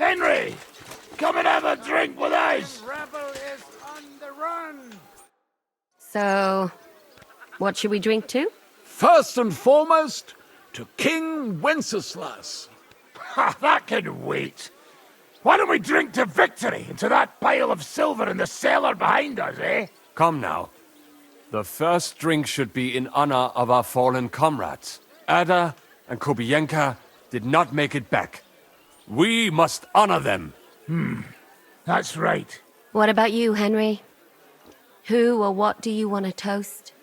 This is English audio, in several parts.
Henry, come and have a drink with us. Rebel is on the run. So, what should we drink to? First and foremost, to King Wenceslas. Ha, that can wait. Why don't we drink to victory and to that pile of silver in the cellar behind us, eh? Come now. The first drink should be in honor of our fallen comrades. Ada and Kobienka did not make it back. We must honor them. That's right. What about you, Henry? Who or what do you want to toast?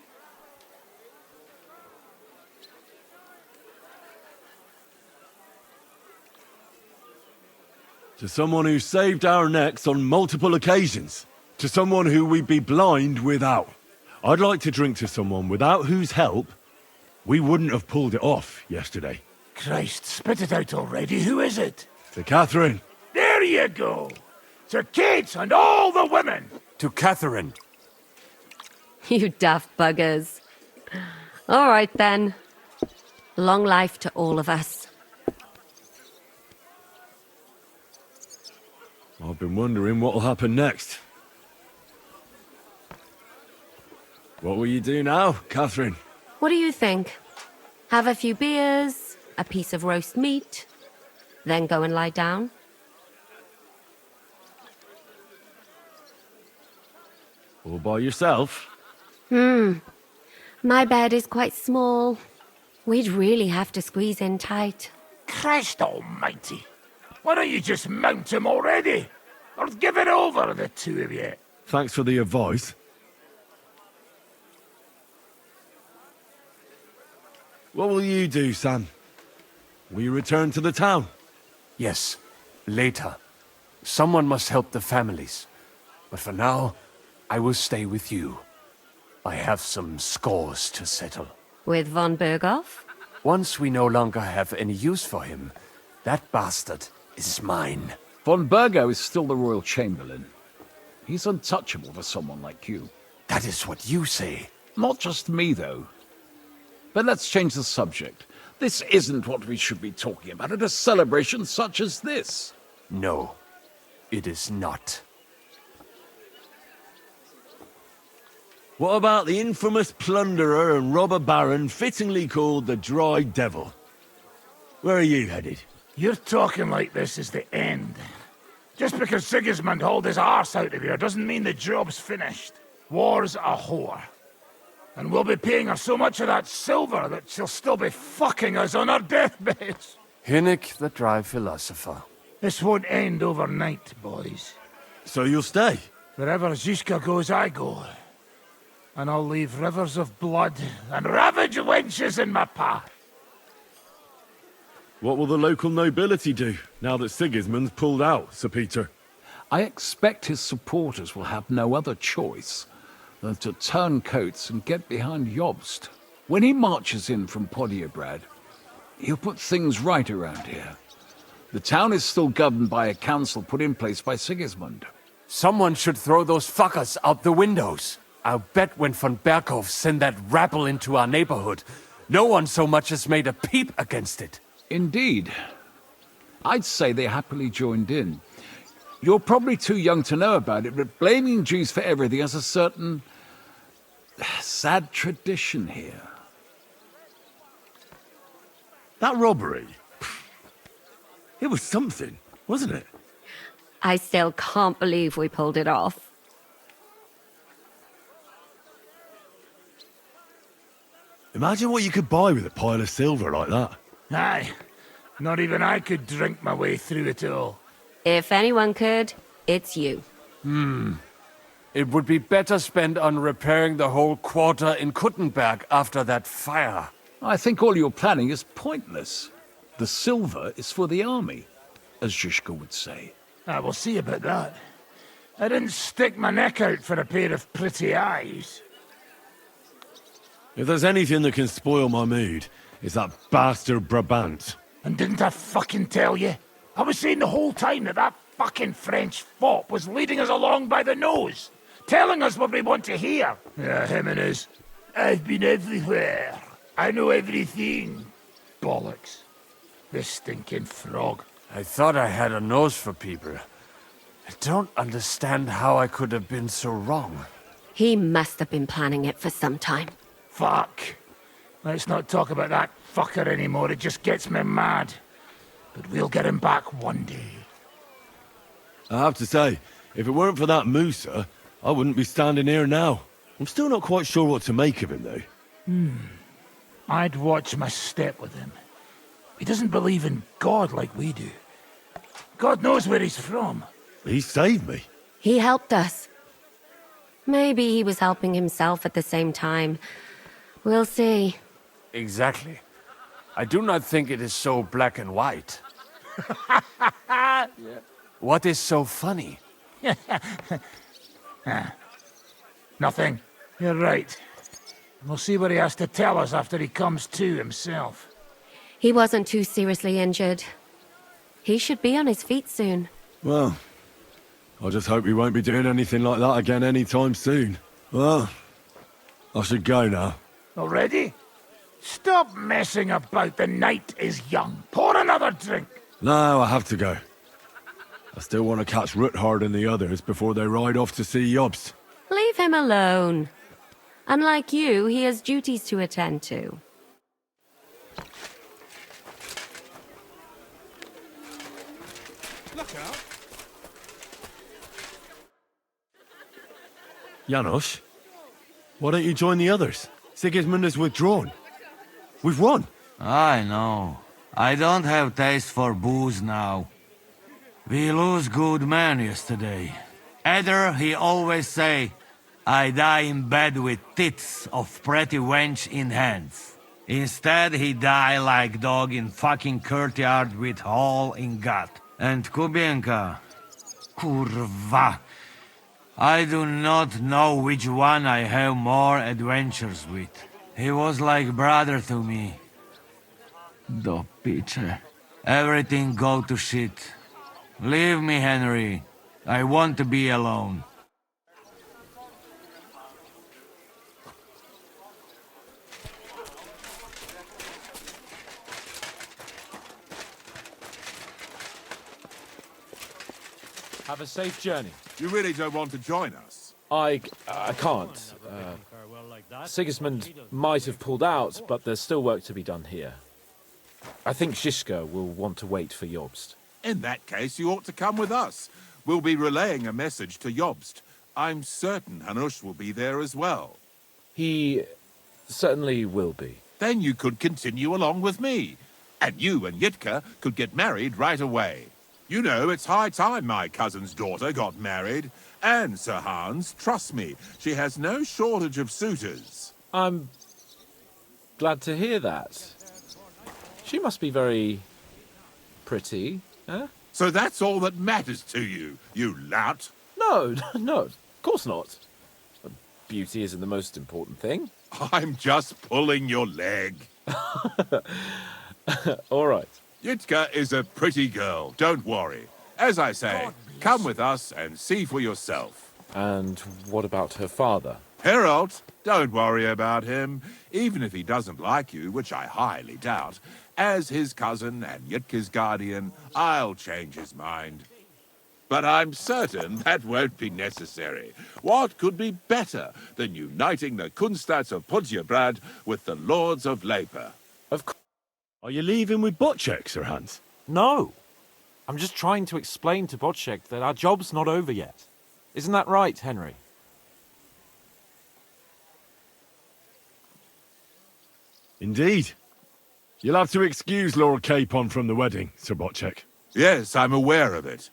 To someone who saved our necks on multiple occasions. To someone who we'd be blind without. I'd like to drink to someone without whose help we wouldn't have pulled it off yesterday. Christ, spit it out already. Who is it? To Catherine. There you go. To Kate and all the women. To Catherine. You daft buggers. All right, then. Long life to all of us. I've been wondering what'll happen next. What will you do now, Catherine? What do you think? Have a few beers, a piece of roast meat, then go and lie down? All by yourself? My bed is quite small. We'd really have to squeeze in tight. Christ almighty. Why don't you just mount him already? Or give it over, the two of you? Thanks for the advice. What will you do, Sam? Will you return to the town? Yes, later. Someone must help the families. But for now, I will stay with you. I have some scores to settle. With von Berghoff? Once we no longer have any use for him, that bastard is mine. Von Burgo is still the Royal Chamberlain. He's untouchable for someone like you. That is what you say. Not just me, though. But let's change the subject. This isn't what we should be talking about at a celebration such as this. No, it is not. What about the infamous plunderer and robber baron fittingly called the Dry Devil? Where are you headed? You're talking like this is the end. Just because Sigismund hauled his arse out of here doesn't mean the job's finished. War's a whore. And we'll be paying her so much of that silver that she'll still be fucking us on our deathbeds. Hinnik, the dry philosopher. This won't end overnight, boys. So you'll stay? Wherever Zizka goes, I go. And I'll leave rivers of blood and ravaged wenches in my path. What will the local nobility do, now that Sigismund's pulled out, Sir Peter? I expect his supporters will have no other choice than to turn coats and get behind Jobst. When he marches in from Podiebrad, he'll put things right around here. The town is still governed by a council put in place by Sigismund. Someone should throw those fuckers out the windows. I'll bet when von Berghoff sent that rabble into our neighborhood, no one so much as made a peep against it. Indeed. I'd say they happily joined in. You're probably too young to know about it, but blaming Jews for everything has a certain sad tradition here. That robbery? It was something, wasn't it? I still can't believe we pulled it off. Imagine what you could buy with a pile of silver like that. Aye, not even I could drink my way through it all. If anyone could, it's you. It would be better spent on repairing the whole quarter in Kuttenberg after that fire. I think all your planning is pointless. The silver is for the army, as Zizka would say. We'll see about that. I didn't stick my neck out for a pair of pretty eyes. If there's anything that can spoil my mood, it's that bastard Brabant. And didn't I fucking tell you? I was saying the whole time that fucking French fop was leading us along by the nose, telling us what we want to hear. Yeah, him and his, I've been everywhere. I know everything. Bollocks. This stinking frog. I thought I had a nose for people. I don't understand how I could have been so wrong. He must have been planning it for some time. Fuck. Let's not talk about that fucker anymore. It just gets me mad. But we'll get him back one day. I have to say, if it weren't for that Musa, I wouldn't be standing here now. I'm still not quite sure what to make of him, though. I'd watch my step with him. He doesn't believe in God like we do. God knows where he's from. He saved me. He helped us. Maybe he was helping himself at the same time. We'll see. Exactly. I do not think it is so black and white. What is so funny? Nothing. You're right. We'll see what he has to tell us after he comes to himself. He wasn't too seriously injured. He should be on his feet soon. Well, I just hope we won't be doing anything like that again anytime soon. Well, I should go now. Already? Stop messing about. The night is young. Pour another drink. No, I have to go. I still want to catch Ruthard and the others before they ride off to see Jobst. Leave him alone. Unlike you, he has duties to attend to. Look out. Janos, why don't you join the others? Sigismund has withdrawn. We've won. I know. I don't have taste for booze now. We lose good men yesterday. Eder, he always say, I die in bed with tits of pretty wench in hands. Instead, he die like dog in fucking courtyard with hole in gut. And Kubienka, kurwa. I do not know which one I have more adventures with. He was like brother to me. Do picze. Everything go to shit. Leave me, Henry. I want to be alone. Have a safe journey. You really don't want to join us? I can't. Sigismund might have pulled out, but there's still work to be done here. I think Žižka will want to wait for Jobst. In that case, you ought to come with us. We'll be relaying a message to Jobst. I'm certain Hanush will be there as well. He certainly will be. Then you could continue along with me. And you and Yitka could get married right away. You know, it's high time my cousin's daughter got married. And, Sir Hans, trust me, she has no shortage of suitors. I'm glad to hear that. She must be very pretty, eh? So that's all that matters to you, you lout. No, of course not. Beauty isn't the most important thing. I'm just pulling your leg. All right. Yitka is a pretty girl, don't worry. As I say, come with us and see for yourself. And what about her father? Herald, don't worry about him. Even if he doesn't like you, which I highly doubt, as his cousin and Yitka's guardian, I'll change his mind. But I'm certain that won't be necessary. What could be better than uniting the Kunstats of Podjebrad with the Lords of Leper? Of course. Are you leaving with Bocek, Sir Hans? No. I'm just trying to explain to Bocek that our job's not over yet. Isn't that right, Henry? Indeed. You'll have to excuse Lord Capon from the wedding, Sir Bocek. Yes, I'm aware of it.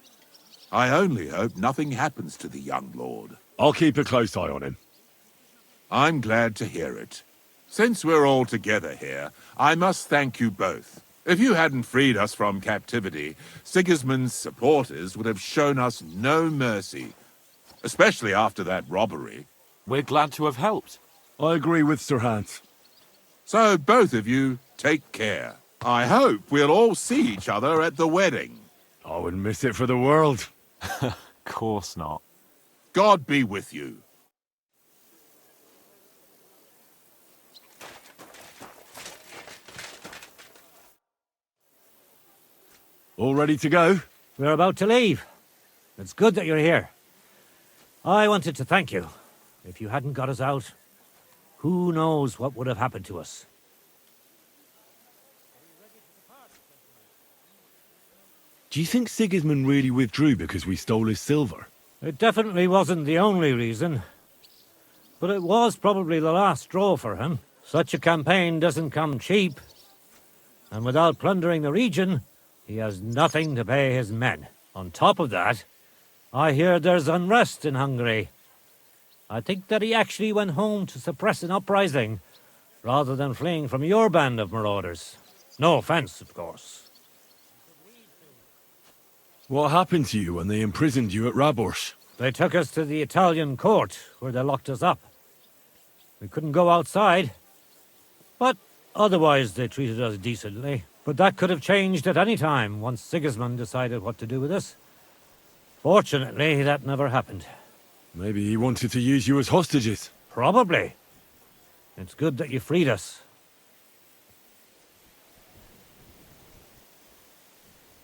I only hope nothing happens to the young lord. I'll keep a close eye on him. I'm glad to hear it. Since we're all together here, I must thank you both. If you hadn't freed us from captivity, Sigismund's supporters would have shown us no mercy, especially after that robbery. We're glad to have helped. I agree with Sir Hans. So both of you, take care. I hope we'll all see each other at the wedding. I wouldn't miss it for the world. Of course not. God be with you. All ready to go? We're about to leave. It's good that you're here. I wanted to thank you. If you hadn't got us out, who knows what would have happened to us. Do you think Sigismund really withdrew because we stole his silver? It definitely wasn't the only reason. But it was probably the last straw for him. Such a campaign doesn't come cheap. And without plundering the region, he has nothing to pay his men. On top of that, I hear there's unrest in Hungary. I think that he actually went home to suppress an uprising, rather than fleeing from your band of marauders. No offense, of course. What happened to you when they imprisoned you at Warhorse? They took us to the Italian court, where they locked us up. We couldn't go outside, but otherwise they treated us decently. But that could have changed at any time once Sigismund decided what to do with us. Fortunately, that never happened. Maybe he wanted to use you as hostages. Probably. It's good that you freed us.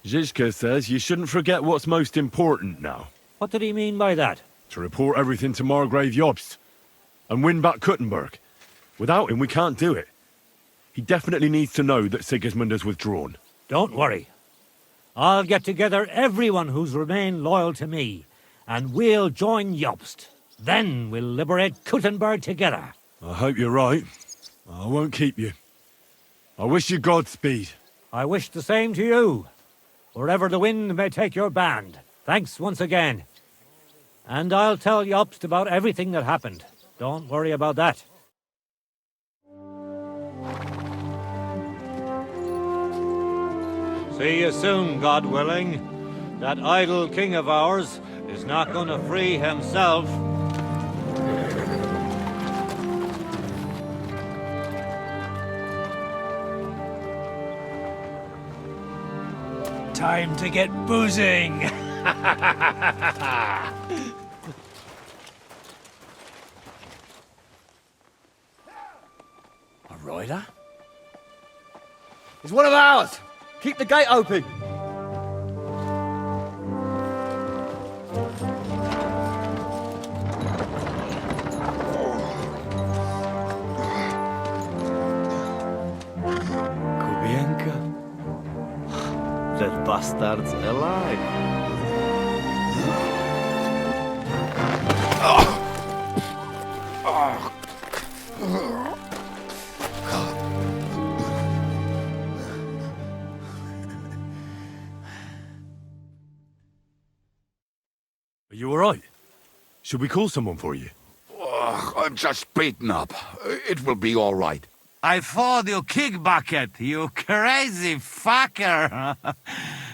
Zizka says you shouldn't forget what's most important now. What did he mean by that? To report everything to Margrave Jobst and win back Kuttenberg. Without him, we can't do it. He definitely needs to know that Sigismund has withdrawn. Don't worry. I'll get together everyone who's remained loyal to me, and we'll join Jobst. Then we'll liberate Kuttenberg together. I hope you're right. I won't keep you. I wish you Godspeed. I wish the same to you, wherever the wind may take your band. Thanks once again. And I'll tell Jobst about everything that happened. Don't worry about that. See you soon, God willing. That idle king of ours is not going to free himself. Time to get boozing! A rider? He's one of ours! Keep the gate open! Kubienka? That bastard's alive. Are you alright? Should we call someone for you? I'm just beaten up. It will be all right. I fought you kick bucket, you crazy fucker.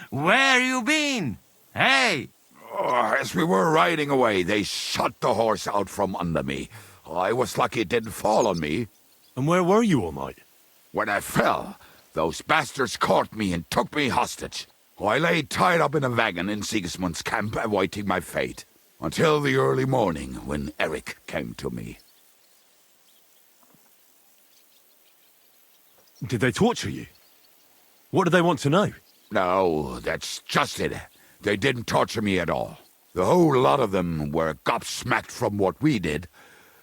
Where you been? Hey! As we were riding away, they shot the horse out from under me. I was lucky it didn't fall on me. And where were you all night? When I fell, those bastards caught me and took me hostage. I lay tied up in a wagon in Sigismund's camp, awaiting my fate, until the early morning when Eric came to me. Did they torture you? What do they want to know? No, that's just it. They didn't torture me at all. The whole lot of them were gobsmacked from what we did.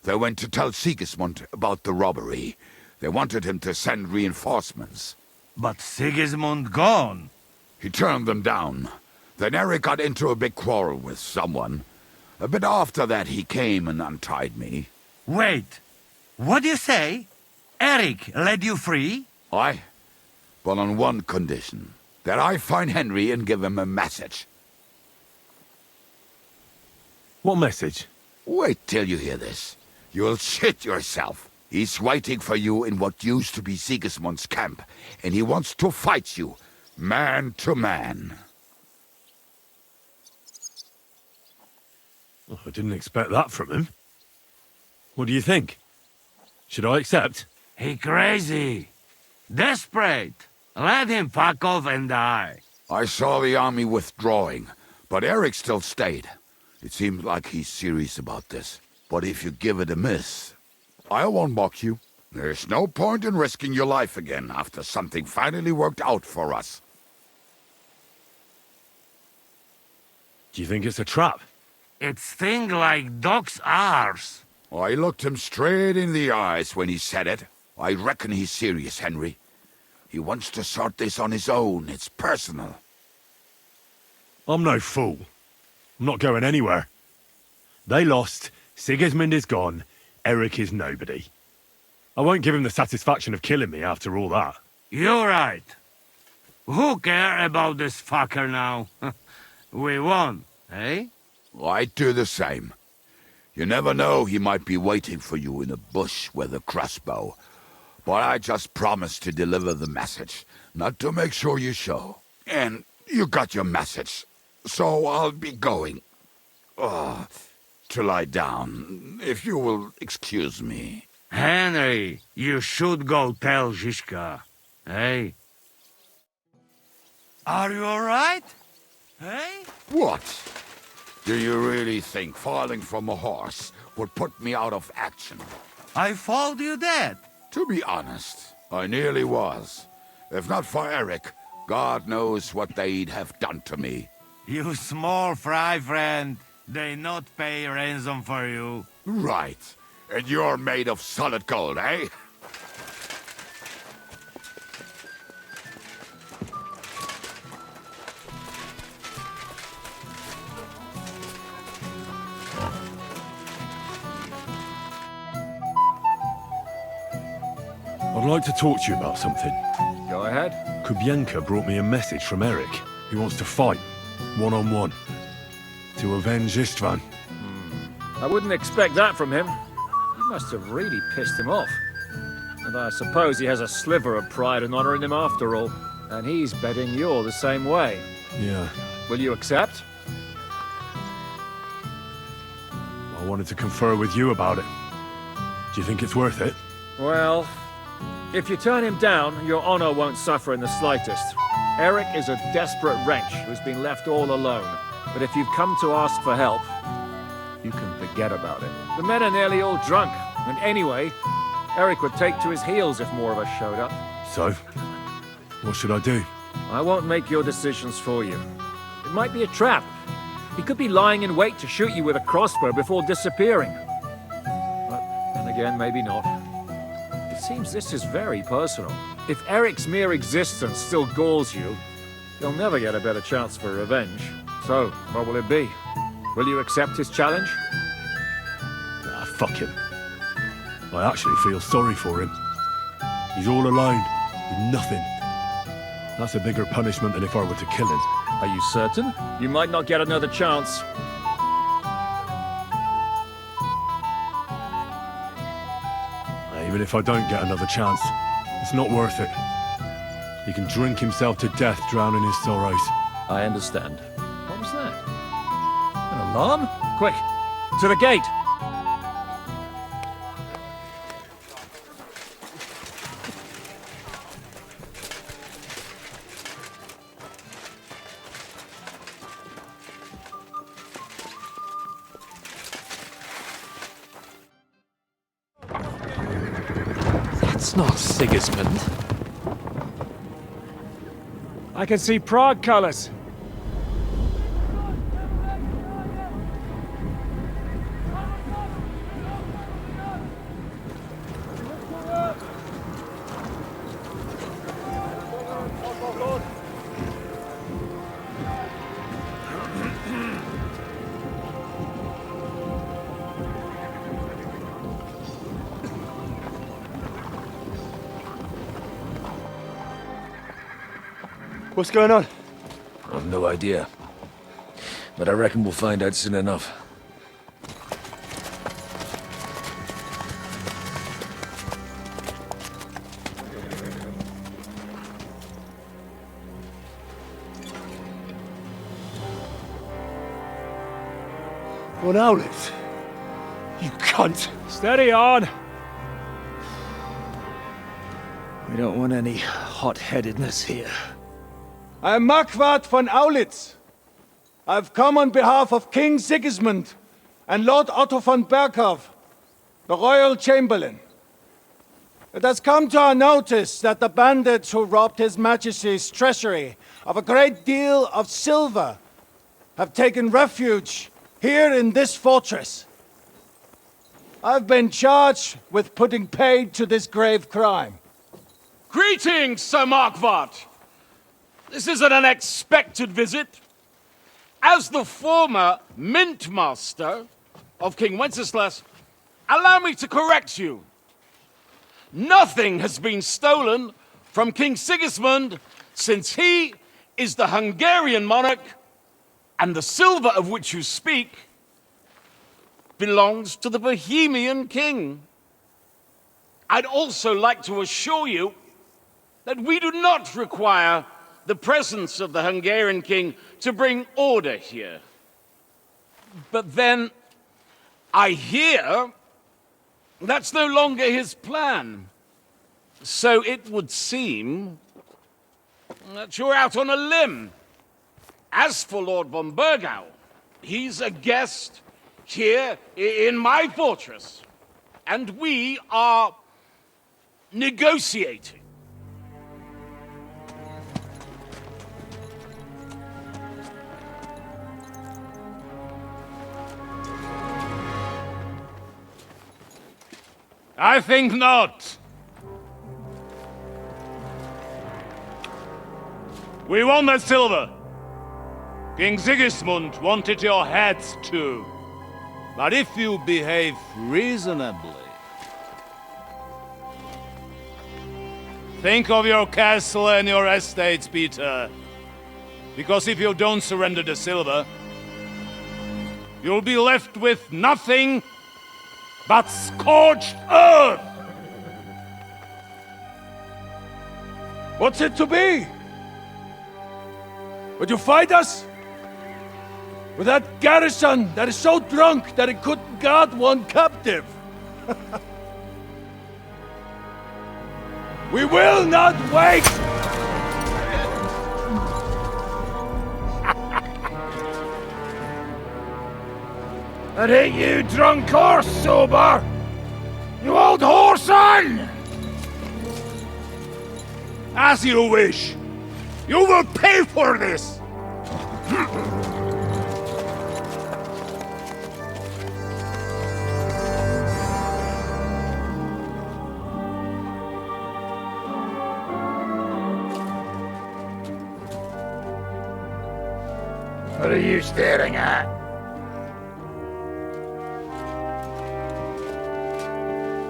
They went to tell Sigismund about the robbery. They wanted him to send reinforcements. But Sigismund gone. He turned them down. Then Eric got into a big quarrel with someone. A bit after that, he came and untied me. Wait, what do you say? Eric led you free? Aye, but on one condition. That I find Henry and give him a message. What message? Wait till you hear this. You'll shit yourself. He's waiting for you in what used to be Sigismund's camp, and he wants to fight you, man to man. Oh, I didn't expect that from him. What do you think? Should I accept? He crazy. Desperate. Let him fuck off and die. I saw the army withdrawing, but Eric still stayed. It seems like he's serious about this. But if you give it a miss, I won't mock you. There's no point in risking your life again after something finally worked out for us. Do you think it's a trap? It's thing like dog's arse. I looked him straight in the eyes when he said it. I reckon he's serious, Henry. He wants to sort this on his own. It's personal. I'm no fool. I'm not going anywhere. They lost, Sigismund is gone, Eric is nobody. I won't give him the satisfaction of killing me after all that. You're right. Who care about this fucker now? We won, eh? I'd do the same. You never know, he might be waiting for you in a bush with a crossbow. But I just promised to deliver the message, not to make sure you show. And you got your message, so I'll be going. To lie down, if you will excuse me. Henry, you should go tell Zizka, eh? Are you alright? Eh? What? Do you really think falling from a horse would put me out of action? I thought you dead. To be honest, I nearly was. If not for Eric, God knows what they'd have done to me. You small fry friend. They not pay ransom for you. Right. And you're made of solid gold, eh? I'd like to talk to you about something. Go ahead. Kubienka brought me a message from Eric. He wants to fight, one-on-one, to avenge Istvan. I wouldn't expect that from him. You must have really pissed him off. And I suppose he has a sliver of pride and honor in him after all. And he's betting you're the same way. Yeah. Will you accept? I wanted to confer with you about it. Do you think it's worth it? Well, if you turn him down, your honor won't suffer in the slightest. Eric is a desperate wretch who's been left all alone. But if you've come to ask for help, you can forget about it. The men are nearly all drunk, and anyway, Eric would take to his heels if more of us showed up. So, what should I do? I won't make your decisions for you. It might be a trap. He could be lying in wait to shoot you with a crossbow before disappearing. But then again, maybe not. It seems this is very personal. If Eric's mere existence still galls you, you'll never get a better chance for revenge. So, what will it be? Will you accept his challenge? Ah, fuck him. I actually feel sorry for him. He's all alone, with nothing. That's a bigger punishment than if I were to kill him. Are you certain? You might not get another chance. Even if I don't get another chance, it's not worth it. He can drink himself to death, drowning his sorrows. I understand. What was that? An alarm? Quick, to the gate! That's not Sigismund. I can see Prague colors. What's going on? I've no idea. But I reckon we'll find out soon enough. What owlet? You cunt! Steady on! We don't want any hot-headedness here. I'm Marquardt von Aulitz. I've come on behalf of King Sigismund and Lord Otto von Berghoff, the Royal Chamberlain. It has come to our notice that the bandits who robbed His Majesty's treasury of a great deal of silver have taken refuge here in this fortress. I've been charged with putting paid to this grave crime. Greetings, Sir Markvart! This is an unexpected visit. As the former Mint Master of King Wenceslas, allow me to correct you. Nothing has been stolen from King Sigismund since he is the Hungarian monarch, and the silver of which you speak belongs to the Bohemian king. I'd also like to assure you that we do not require the presence of the Hungarian king to bring order here. But then, I hear that's no longer his plan. So it would seem that you're out on a limb. As for Lord von Burgau, he's a guest here in my fortress, and we are negotiating. I think not. We want the silver. King Sigismund wanted your heads too. But if you behave reasonably... Think of your castle and your estates, Peter. Because if you don't surrender the silver, you'll be left with nothing but scorched earth! What's it to be? Would you fight us? With that garrison that is so drunk that it couldn't guard one captive? We will not wait! That ain't you drunk or sober! You old whoreson! As you wish. You will pay for this! What are you staring at?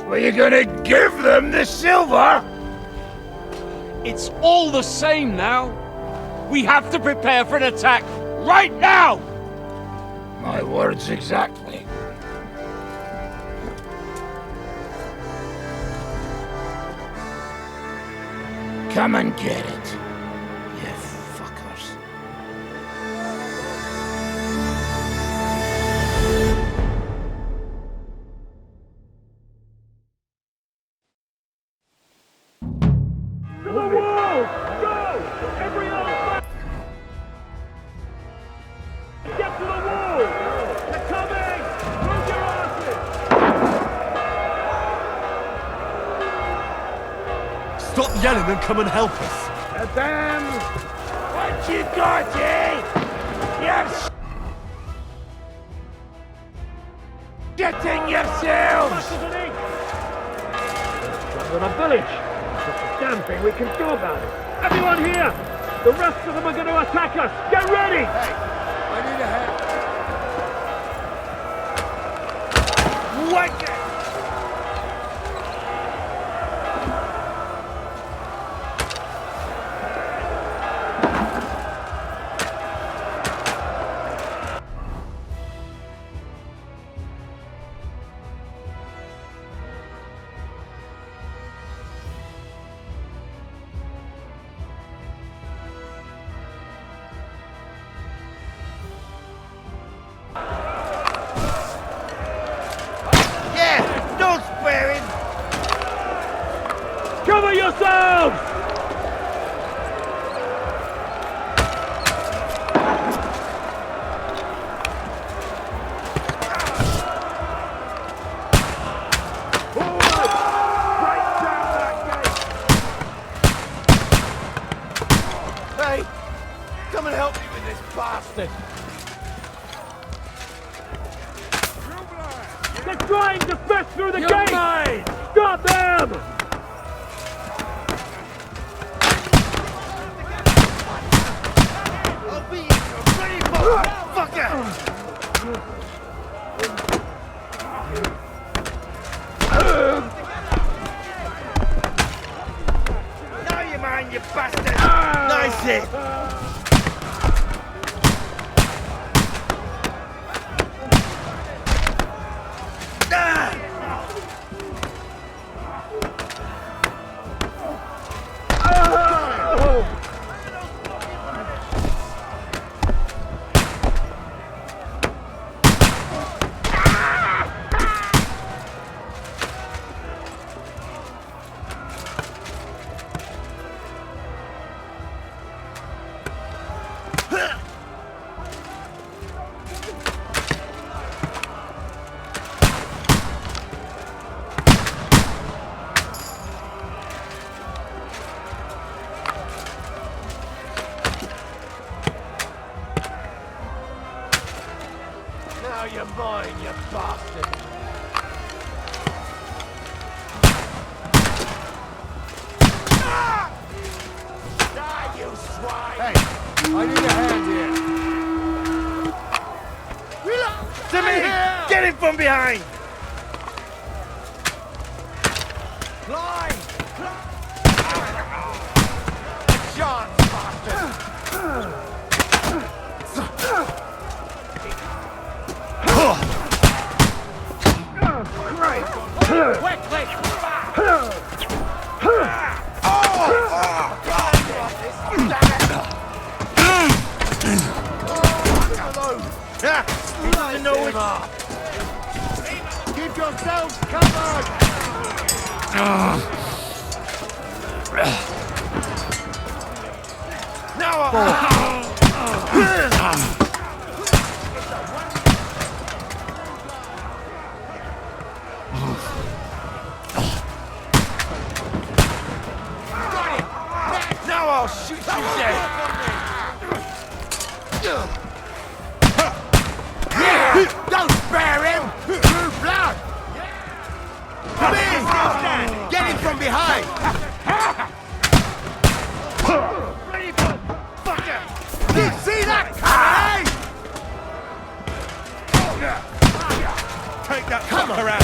Were you gonna give them the silver? It's all the same now. We have to prepare for an attack right now! My words exactly. Come and get it, you fuckers. Stop yelling and come and help us. Damn! What you got, eh? You're shitting yourselves! We're in a village. There's a damn thing we can do about it. Everyone here! The rest of them are going to attack us! Get ready! Hey, I need a hand. What? trying to smash through the You're gate! mine! Stop them! I'll be ready for fucker! Now you mind, you bastard! Nice hit! Now you're mine, you bastard! Die, you swine! Hey, I need a hand here. To me! Get him from behind! Climb! Chance, bastard! He doesn't know which... Keep yourselves covered! Now I'll shoot you dead! Don't spare him! True blood! Come in! Get him from behind! Ready for fucker! You see that coming, Take that fucker out!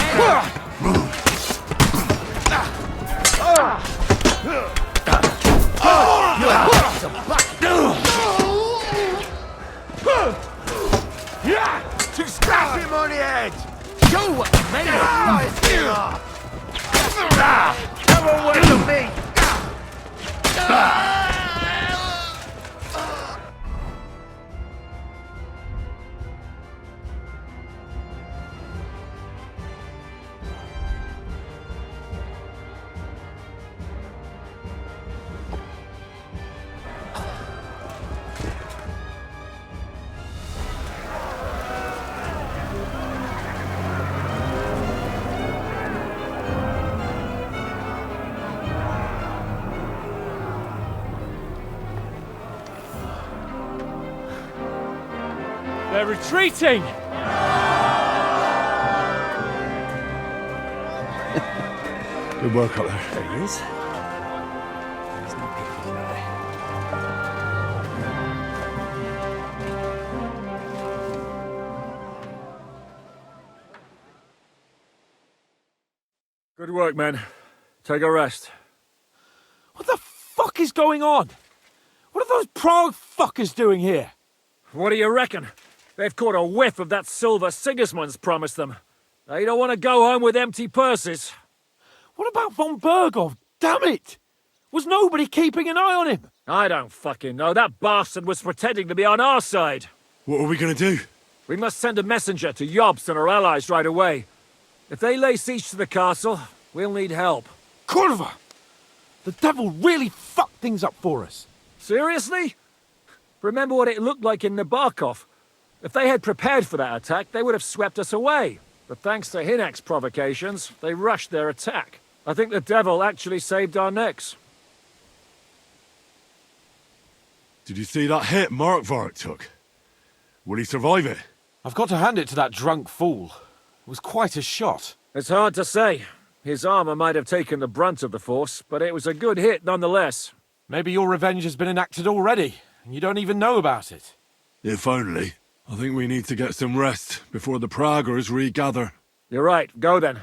To scratch him on the head! Show what the men are! Come away from me! They're retreating! Good work up there. There he is. He's not getting away. Good work, men. Take a rest. What the fuck is going on? What are those Prague fuckers doing here? What do you reckon? They've caught a whiff of that silver Sigismund's promised them. They don't want to go home with empty purses. What about von Bergov? Damn it! Was nobody keeping an eye on him? I don't fucking know. That bastard was pretending to be on our side. What are we gonna do? We must send a messenger to Jobst and our allies right away. If they lay siege to the castle, we'll need help. Kurva! The devil really fucked things up for us. Seriously? Remember what it looked like in Nabokov. If they had prepared for that attack, they would have swept us away. But thanks to Hinek's provocations, they rushed their attack. I think the devil actually saved our necks. Did you see that hit Mark Varric took? Will he survive it? I've got to hand it to that drunk fool. was quite a shot. It's hard to say. His armor might have taken the brunt of the force, but it was a good hit nonetheless. Maybe your revenge has been enacted already, and you don't even know about it. If only. I think we need to get some rest before the Praggers regather. You're right. Go then.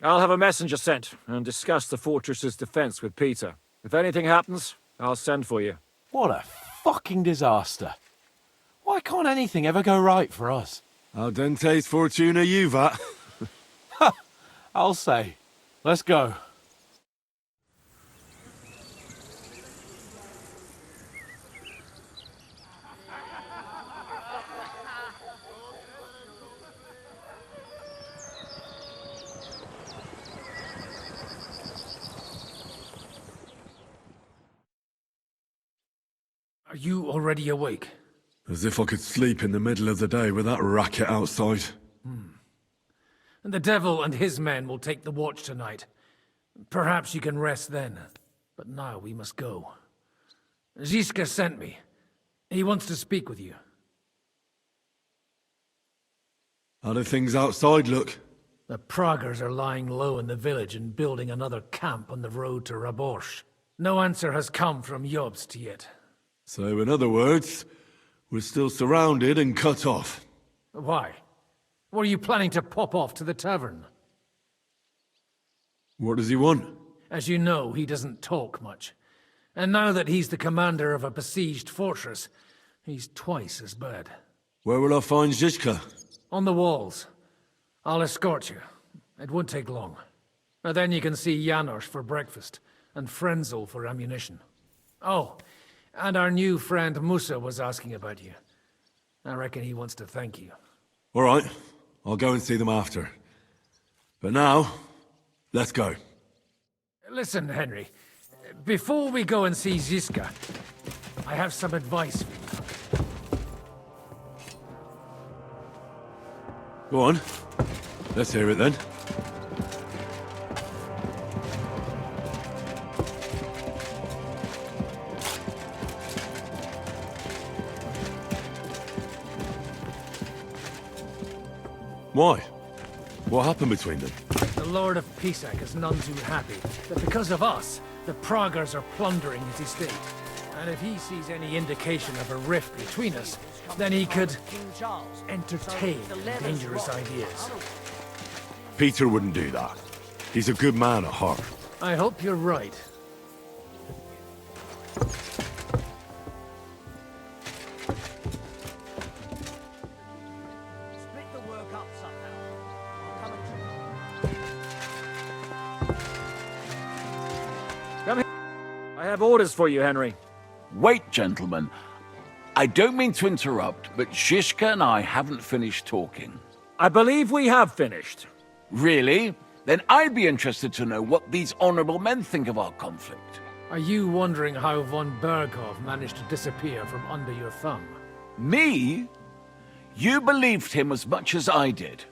I'll have a messenger sent and discuss the fortress's defense with Peter. If anything happens, I'll send for you. What a fucking disaster. Why can't anything ever go right for us? Al dente's fortuna juvat. I'll say. Let's go. Are you already awake? As if I could sleep in the middle of the day with that racket outside. And the devil and his men will take the watch tonight. Perhaps you can rest then. But now we must go. Ziska sent me. He wants to speak with you. How do things outside look? The Praggers are lying low in the village and building another camp on the road to Raborsh. No answer has come from Jobst yet. So, in other words, we're still surrounded and cut off. Why? Were you planning to pop off to the tavern? What does he want? As you know, he doesn't talk much. And now that he's the commander of a besieged fortress, he's twice as bad. Where will I find Zizka? On the walls. I'll escort you. It won't take long. And then you can see Janosch for breakfast, and Frenzel for ammunition. Oh, and our new friend Musa was asking about you. I reckon he wants to thank you. All right, I'll go and see them after. But now, let's go. Listen, Henry. Before we go and see Ziska, I have some advice for you. Go on. Let's hear it then. Why? What happened between them? The Lord of Pisak is none too happy that because of us, the Praggers are plundering his estate. And if he sees any indication of a rift between us, then he could entertain dangerous ideas. Peter wouldn't do that. He's a good man at heart. I hope you're right. Come here. I have orders for you, Henry. Wait, gentlemen. I don't mean to interrupt, but Zizka and I haven't finished talking. I believe we have finished. Really? Then I'd be interested to know what these honorable men think of our conflict. Are you wondering how von Berghoff managed to disappear from under your thumb? Me? You believed him as much as I did.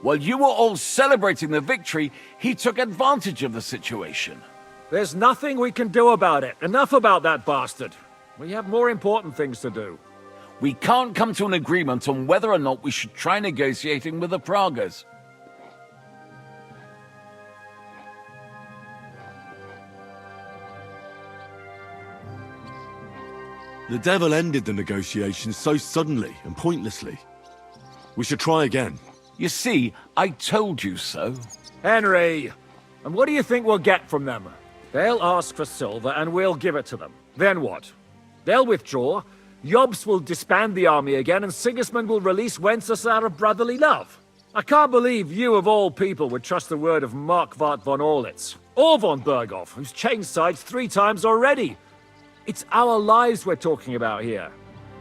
While you were all celebrating the victory, he took advantage of the situation. There's nothing we can do about it. Enough about that bastard. We have more important things to do. We can't come to an agreement on whether or not we should try negotiating with the Praggers. The devil ended the negotiations so suddenly and pointlessly. We should try again. You see, I told you so. Henry! And what do you think we'll get from them? They'll ask for silver and we'll give it to them. Then what? They'll withdraw, Jobst will disband the army again, and Sigismund will release Wenceslas out of brotherly love. I can't believe you of all people would trust the word of Marquardt von Orlitz, or von Berghoff, who's changed sides 3 times already. It's our lives we're talking about here.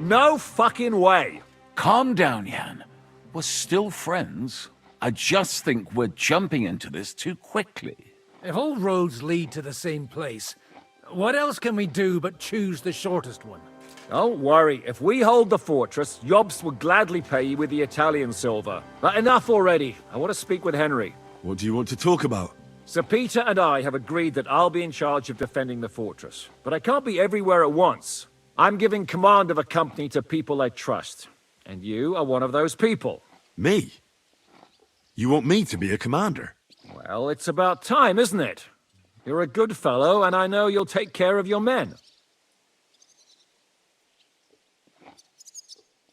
No fucking way. Calm down, Jan. We're still friends. I just think we're jumping into this too quickly. If all roads lead to the same place, what else can we do but choose the shortest one? Don't worry. If we hold the fortress, Jobst will gladly pay you with the Italian silver. But enough already. I want to speak with Henry. What do you want to talk about? Sir Peter and I have agreed that I'll be in charge of defending the fortress. But I can't be everywhere at once. I'm giving command of a company to people I trust. And you are one of those people. Me? You want me to be a commander? Well, it's about time, isn't it? You're a good fellow, and I know you'll take care of your men.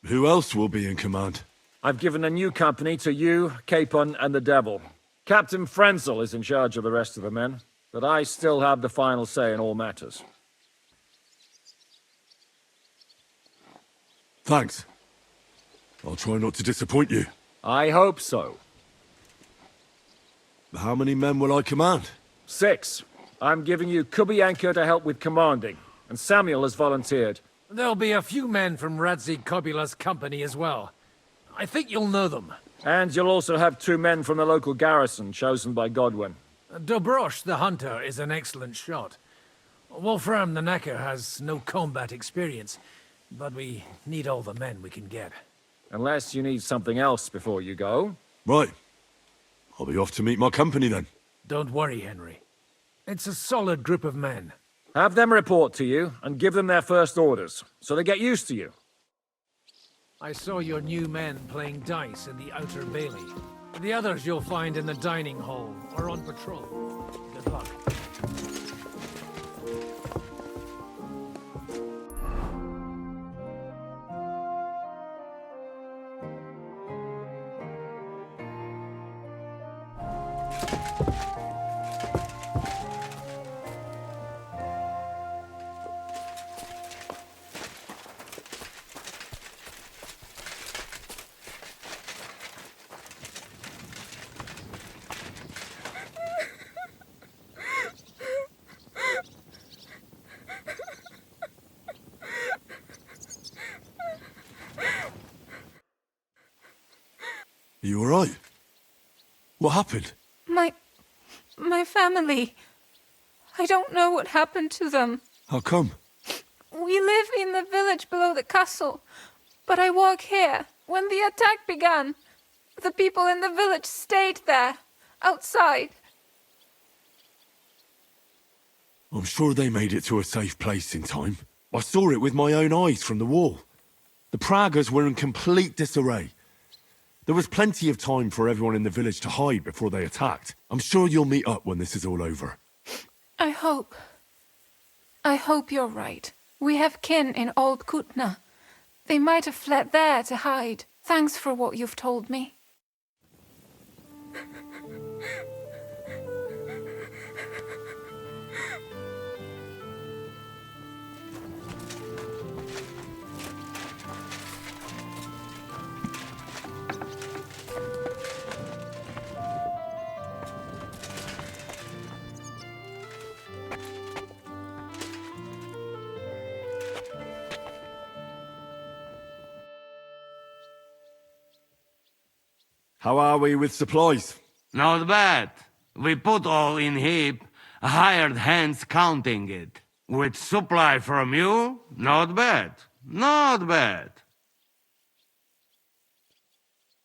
Who else will be in command? I've given a new company to you, Capon, and the Devil. Captain Frenzel is in charge of the rest of the men, but I still have the final say in all matters. Thanks. I'll try not to disappoint you. I hope so. How many men will I command? 6. I'm giving you Kubienka to help with commanding, and Samuel has volunteered. There'll be a few men from Radzi Kobula's company as well. I think you'll know them. And you'll also have 2 men from the local garrison, chosen by Godwin. Dobrosh the hunter is an excellent shot. Wolfram the Necker has no combat experience, but we need all the men we can get. Unless you need something else before you go. Right. I'll be off to meet my company then. Don't worry, Henry. It's a solid group of men. Have them report to you, and give them their first orders, so they get used to you. I saw your new men playing dice in the outer bailey. The others you'll find in the dining hall, or on patrol. Good luck. Are you alright? What happened? My family. I don't know what happened to them. How come? We live in the village below the castle, but I work here. When the attack began, the people in the village stayed there, outside. I'm sure they made it to a safe place in time. I saw it with my own eyes from the wall. The Pragas were in complete disarray. There was plenty of time for everyone in the village to hide before they attacked. I'm sure you'll meet up when this is all over. I hope you're right. We have kin in Old Kutna. They might have fled there to hide. Thanks for what you've told me. How are we with supplies? Not bad. We put all in heap, hired hands counting it. With supply from you, not bad. Not bad.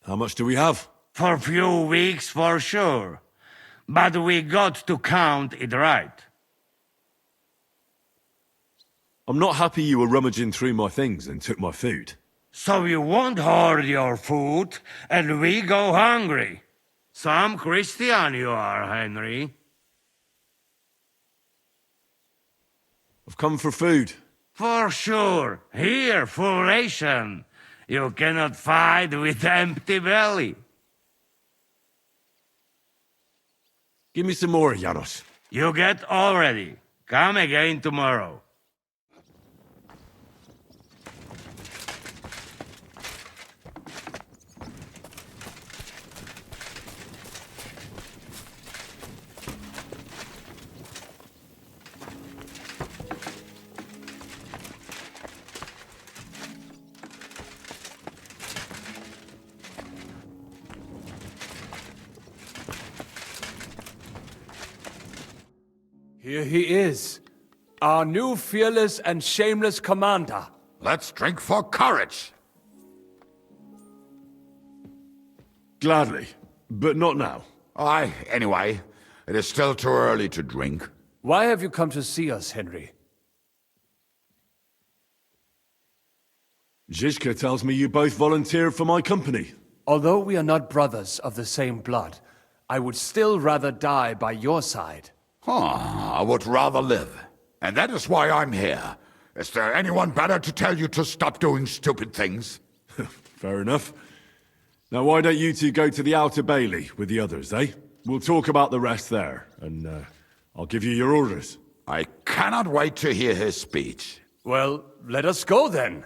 How much do we have? For few weeks, for sure. But we got to count it right. I'm not happy you were rummaging through my things and took my food. So you won't hoard your food, and we go hungry. Some Christian you are, Henry. I've come for food. For sure. Here, full ration. You cannot fight with empty belly. Give me some more, Janos. You get already. Come again tomorrow. Here he is, our new fearless and shameless commander. Let's drink for courage. Gladly, but not now. Aye, anyway, it is still too early to drink. Why have you come to see us, Henry? Zizka tells me you both volunteered for my company. Although we are not brothers of the same blood, I would still rather die by your side. I would rather live. And that is why I'm here. Is there anyone better to tell you to stop doing stupid things? Fair enough. Now why don't you two go to the Outer Bailey with the others, eh? We'll talk about the rest there, and I'll give you your orders. I cannot wait to hear his speech. Well, let us go then.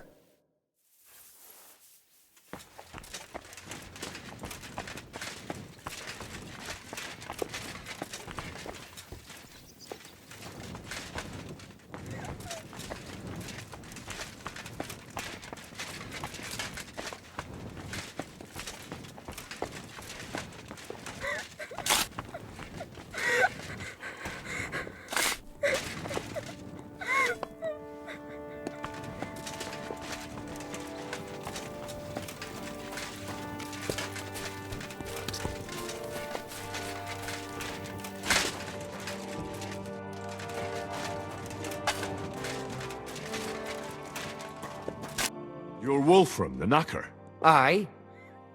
You're Wolfram, the Knacker. Aye.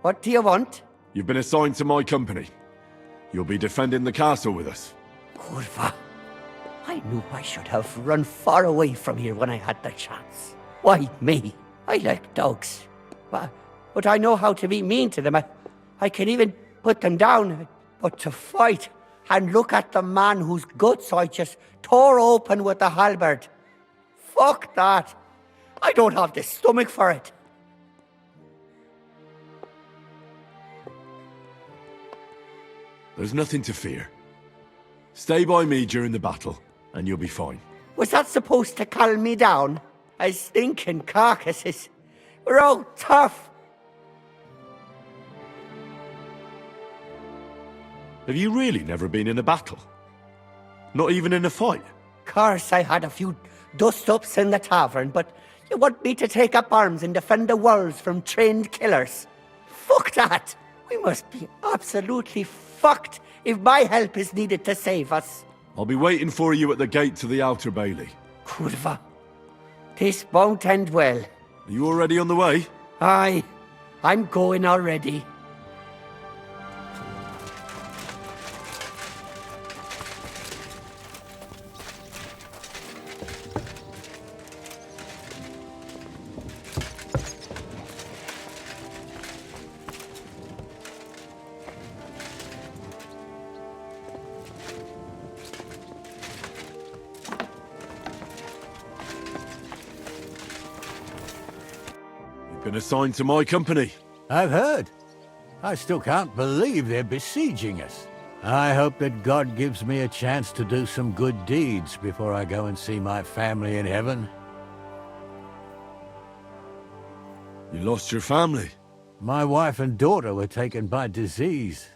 What do you want? You've been assigned to my company. You'll be defending the castle with us. Kurva. I knew I should have run far away from here when I had the chance. Why me? I like dogs. But I know how to be mean to them. I can even put them down. But to fight and look at the man whose guts I just tore open with the halberd. Fuck that. I don't have the stomach for it. There's nothing to fear. Stay by me during the battle, and you'll be fine. Was that supposed to calm me down? I stinking carcasses. We're all tough. Have you really never been in a battle? Not even in a fight? Course, I had a few dust-ups in the tavern, but you want me to take up arms and defend the walls from trained killers? Fuck that! We must be absolutely fucked if my help is needed to save us. I'll be waiting for you at the gate to the Outer Bailey. Kurva. This won't end well. Are you already on the way? Aye. I'm going already. Been assigned to my company. I've heard. I still can't believe they're besieging us. I hope that God gives me a chance to do some good deeds before I go and see my family in heaven. You lost your family? My wife and daughter were taken by disease.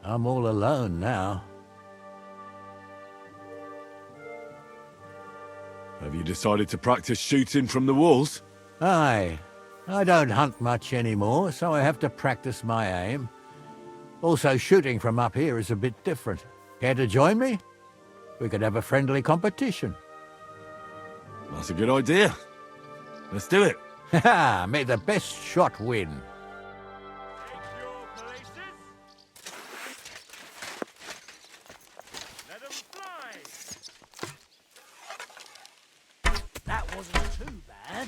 I'm all alone now. Have you decided to practice shooting from the walls? Aye. I don't hunt much anymore, so I have to practice my aim. Also, shooting from up here is a bit different. Care to join me? We could have a friendly competition. That's a good idea. Let's do it. Ha! May the best shot win. That wasn't too bad.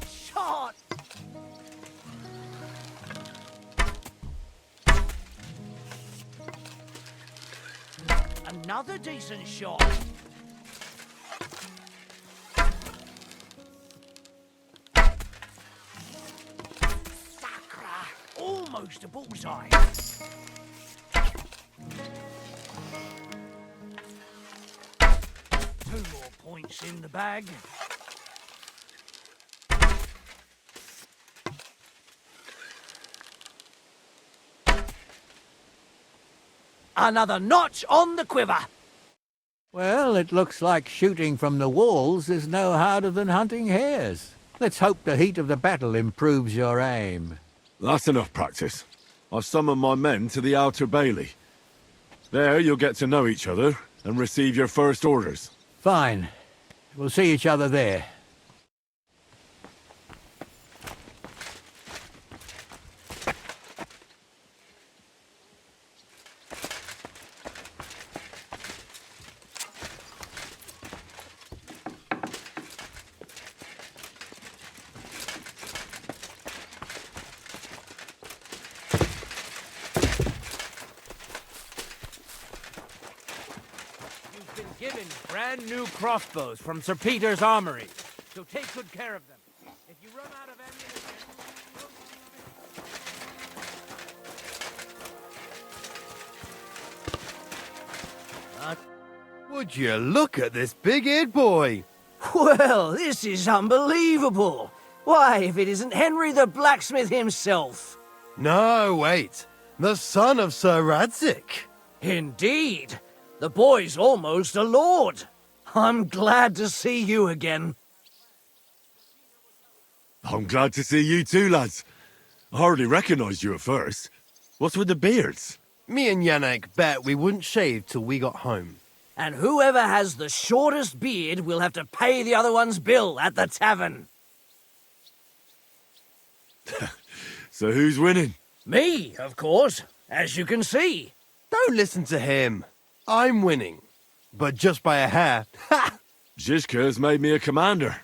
Shot! Another decent shot. Sacra! Almost a bullseye. 2 more points in the bag. Another notch on the quiver. Well, it looks like shooting from the walls is no harder than hunting hares. Let's hope the heat of the battle improves your aim. That's enough practice. I've summoned my men to the Outer Bailey. There you'll get to know each other and receive your first orders. Fine. We'll see each other there. Given brand new crossbows from Sir Peter's armory, so take good care of them. If you run out of ammunition... Would you look at this big-eared boy? Well, this is unbelievable. Why, if it isn't Henry the blacksmith himself. No, wait. The son of Sir Radzik. Indeed. The boy's almost a lord. I'm glad to see you again. I'm glad to see you too, lads. I hardly recognised you at first. What's with the beards? Me and Yannick bet we wouldn't shave till we got home. And whoever has the shortest beard will have to pay the other one's bill at the tavern. So who's winning? Me, of course, as you can see. Don't listen to him. I'm winning. But just by a hair. Ha! Zizka has made me a commander.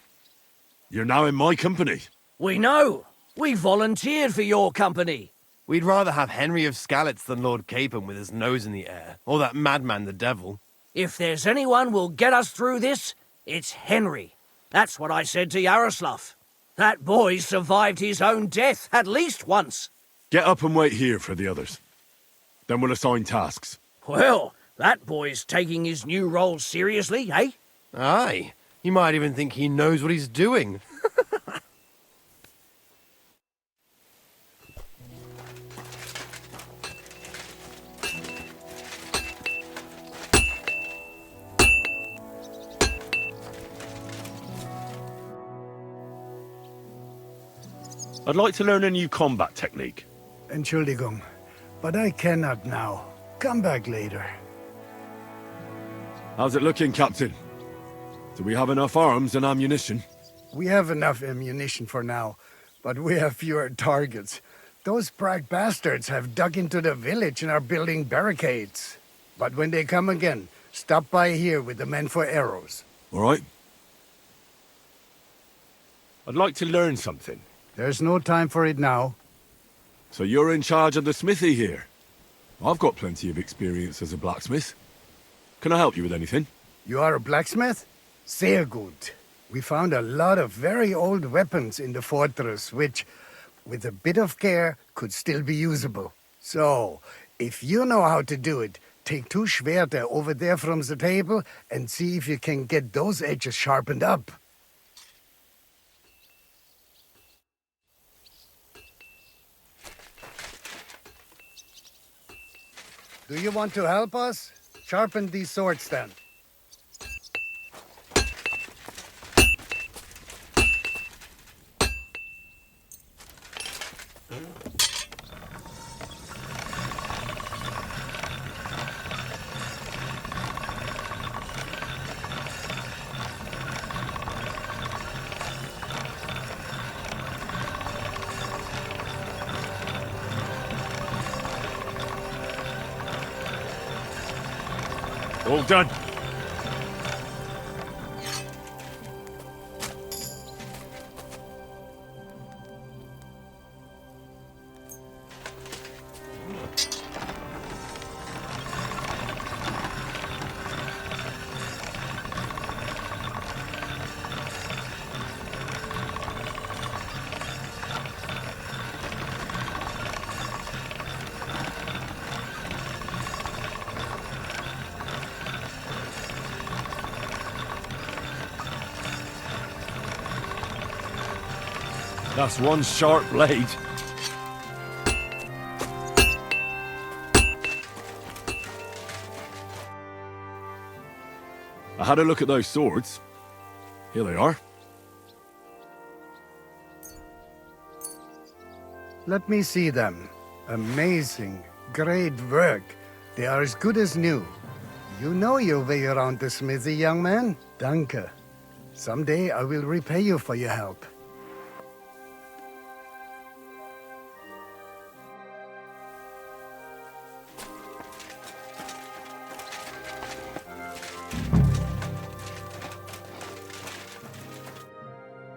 You're now in my company. We know. We volunteered for your company. We'd rather have Henry of Skalitz than Lord Capon with his nose in the air. Or that madman, the devil. If there's anyone will get us through this, it's Henry. That's what I said to Yaroslav. That boy survived his own death at least once. Get up and wait here for the others. Then we'll assign tasks. Well, that boy's taking his new role seriously, eh? Aye. You might even think he knows what he's doing. I'd like to learn a new combat technique. Entschuldigung, but I cannot now. Come back later. How's it looking, Captain? Do we have enough arms and ammunition? We have enough ammunition for now, but we have fewer targets. Those Prague bastards have dug into the village and are building barricades. But when they come again, stop by here with the men for arrows. All right. I'd like to learn something. There's no time for it now. So you're in charge of the smithy here? I've got plenty of experience as a blacksmith. Can I help you with anything? You are a blacksmith? Sehr gut. We found a lot of very old weapons in the fortress, which, with a bit of care, could still be usable. So, if you know how to do it, take 2 Schwerter over there from the table and see if you can get those edges sharpened up. Do you want to help us? Sharpen these swords then. All done. That's one sharp blade. I had a look at those swords. Here they are. Let me see them. Amazing. Great work. They are as good as new. You know your way around the smithy, young man. Danke. Someday I will repay you for your help.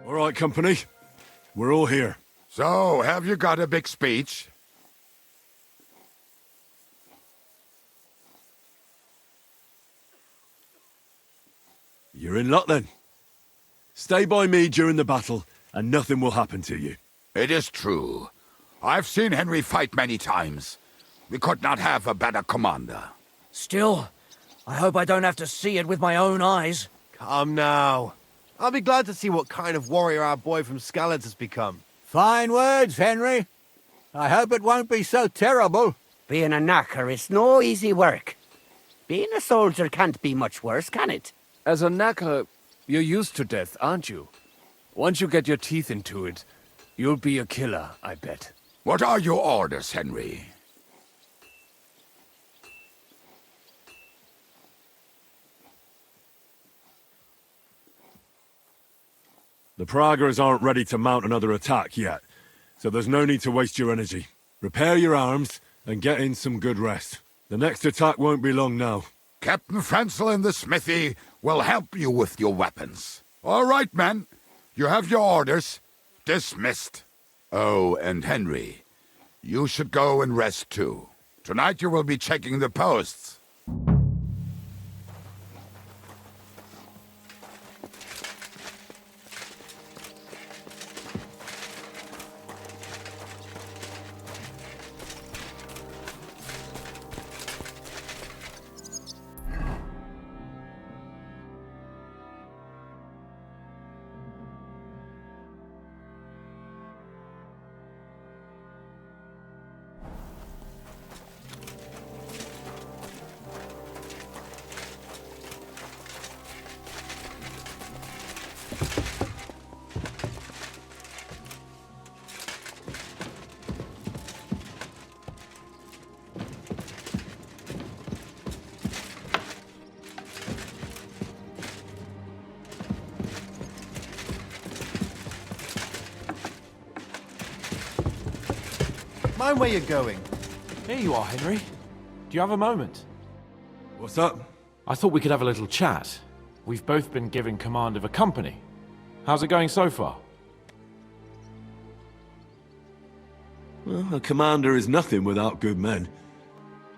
All right, company. We're all here. So, have you got a big speech? You're in luck then. Stay by me during the battle, and nothing will happen to you. It is true. I've seen Henry fight many times. We could not have a better commander. Still, I hope I don't have to see it with my own eyes. Come now. I'll be glad to see what kind of warrior our boy from Skalitz has become. Fine words, Henry. I hope it won't be so terrible. Being a knacker is no easy work. Being a soldier can't be much worse, can it? As a knacker, you're used to death, aren't you? Once you get your teeth into it, you'll be a killer, I bet. What are your orders, Henry? The Praggers aren't ready to mount another attack yet, so there's no need to waste your energy. Repair your arms and get in some good rest. The next attack won't be long now. Captain Frenzel in the smithy will help you with your weapons. All right, men. You have your orders. Dismissed. Oh, and Henry, you should go and rest too. Tonight you will be checking the posts. Mind where you're going. Here you are, Henry. Do you have a moment? What's up? I thought we could have a little chat. We've both been given command of a company. How's it going so far? Well, a commander is nothing without good men.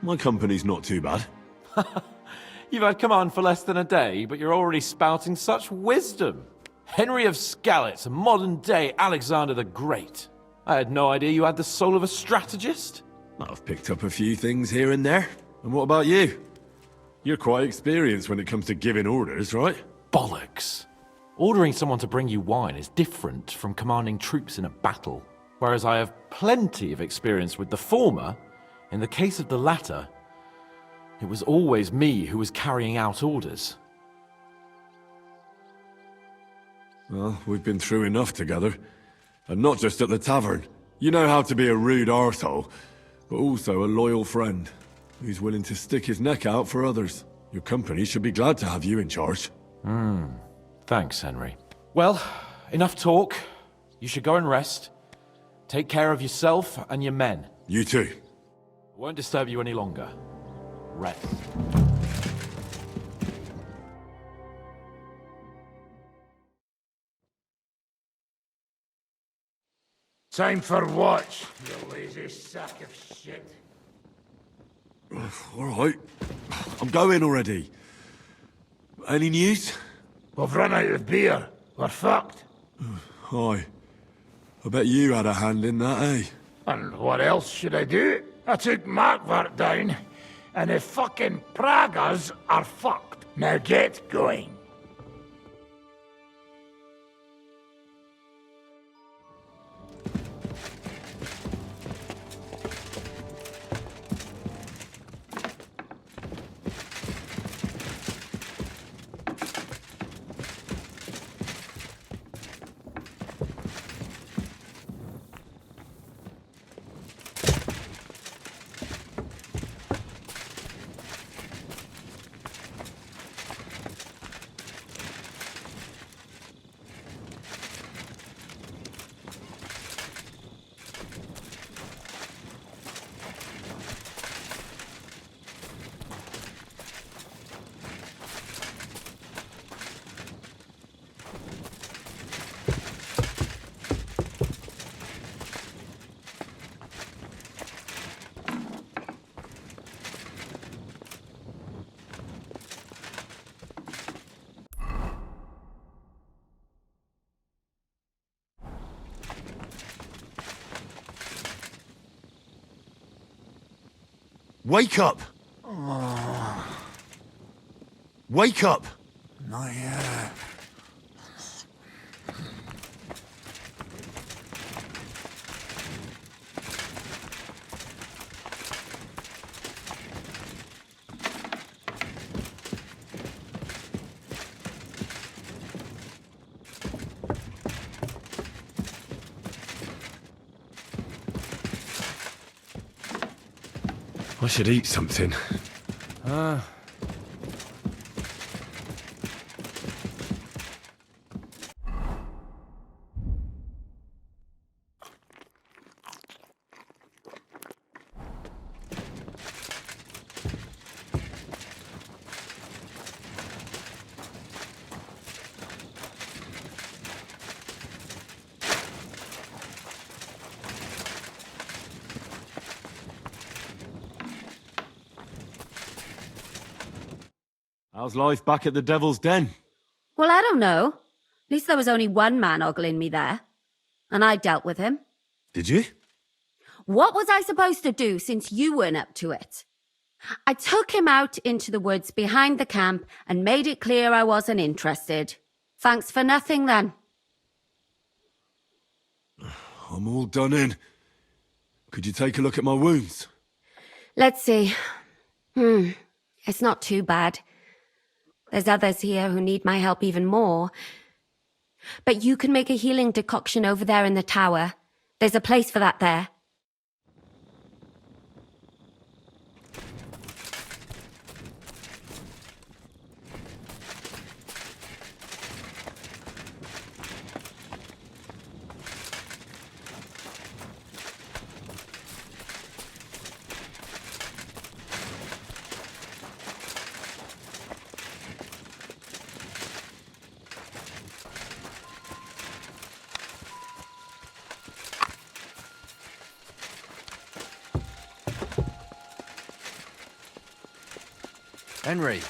My company's not too bad. You've had command for less than a day, but you're already spouting such wisdom. Henry of Skalitz, a modern-day Alexander the Great. I had no idea you had the soul of a strategist. I've picked up a few things here and there. And what about you? You're quite experienced when it comes to giving orders, right? Bollocks. Ordering someone to bring you wine is different from commanding troops in a battle. Whereas I have plenty of experience with the former, in the case of the latter, it was always me who was carrying out orders. Well, we've been through enough together. And not just at the tavern. You know how to be a rude arsehole, but also a loyal friend, who's willing to stick his neck out for others. Your company should be glad to have you in charge. Thanks, Henry. Well, enough talk. You should go and rest. Take care of yourself and your men. You too. I won't disturb you any longer. Rest. Time for watch, you lazy sack of shit. All right. I'm going already. Any news? We've run out of beer. We're fucked. Aye. I bet you had a hand in that, eh? And what else should I do? I took Markvart down, and the fucking Praggers are fucked. Now get going. Wake up! Wake up! Not yet. I should eat something. How's life back at the Devil's Den? Well, I don't know. At least there was only one man ogling me there. And I dealt with him. Did you? What was I supposed to do since you weren't up to it? I took him out into the woods behind the camp and made it clear I wasn't interested. Thanks for nothing, then. I'm all done in. Could you take a look at my wounds? Let's see. It's not too bad. There's others here who need my help even more. But you can make a healing decoction over there in the tower. There's a place for that there. Henry,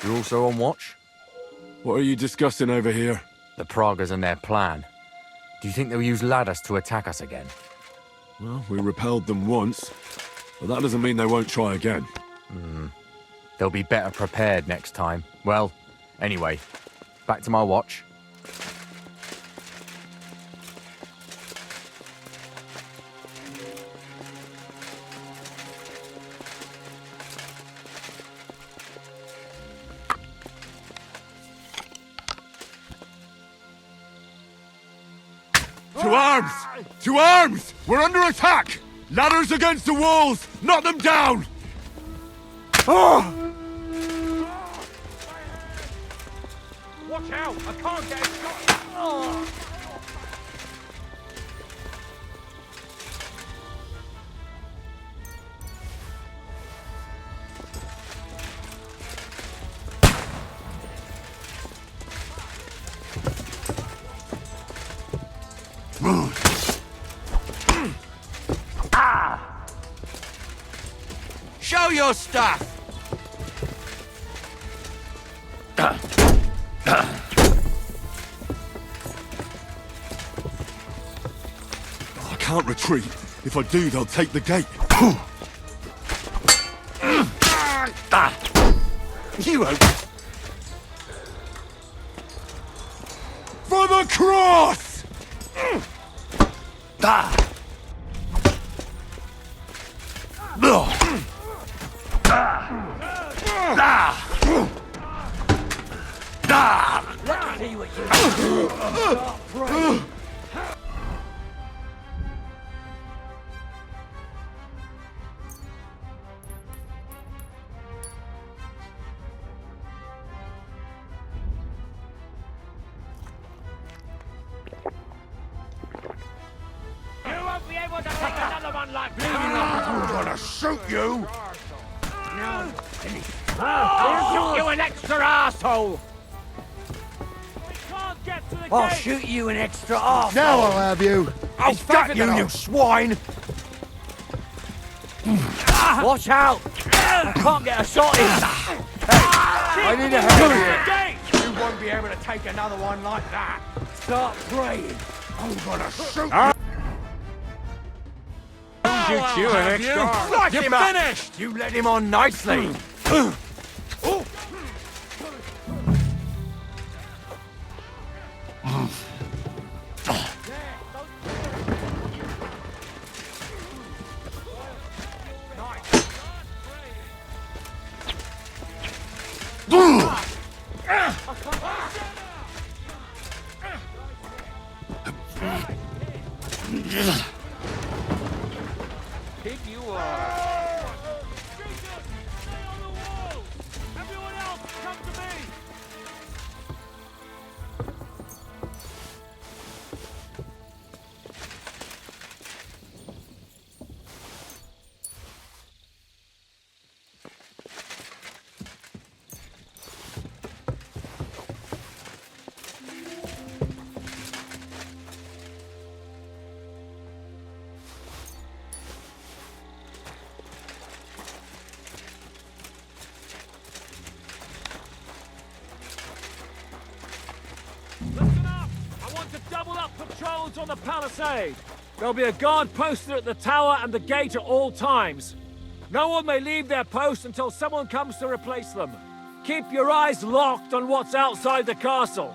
you're also on watch? What are you discussing over here? The Pragas and their plan. Do you think they'll use ladders to attack us again? Well, we repelled them once, but that doesn't mean they won't try again. They'll be better prepared next time. Well, anyway, back to my watch. To arms! To arms! We're under attack! Ladders against the walls! Knock them down! Watch out! I can't get a shot! Show your stuff! I can't retreat. If I do, they'll take the gate. You won't. For the cross! Let's see what you do. I'm gonna shoot you! No. I'll shoot you an extra asshole! I'll shoot you an extra arse. Now I'll have you! I've got you, you swine! Watch out! I can't get a shot in! I need a help! You won't be able to take another one like that! Start praying! I'm gonna shoot you! shoot you and it's gone. Lock You're him up. finished! You led him on nicely. Keep you on. Everyone else, come to me! Listen up! I want to double up patrols on the palisade. There'll be a guard posted at the tower and the gate at all times. No one may leave their post until someone comes to replace them. Keep your eyes locked on what's outside the castle.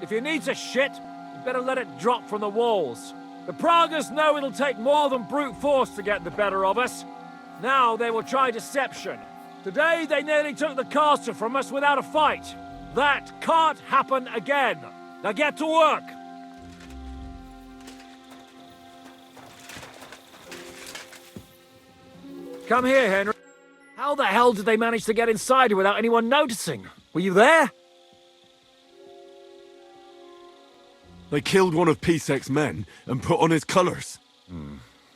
If he needs a shit, you better let it drop from the walls. The Pragas know it'll take more than brute force to get the better of us. Now they will try deception. Today they nearly took the castle from us without a fight. That can't happen again. Now get to work! Come here, Henry. How the hell did they manage to get inside without anyone noticing? Were you there? They killed one of Pisek's men and put on his colours.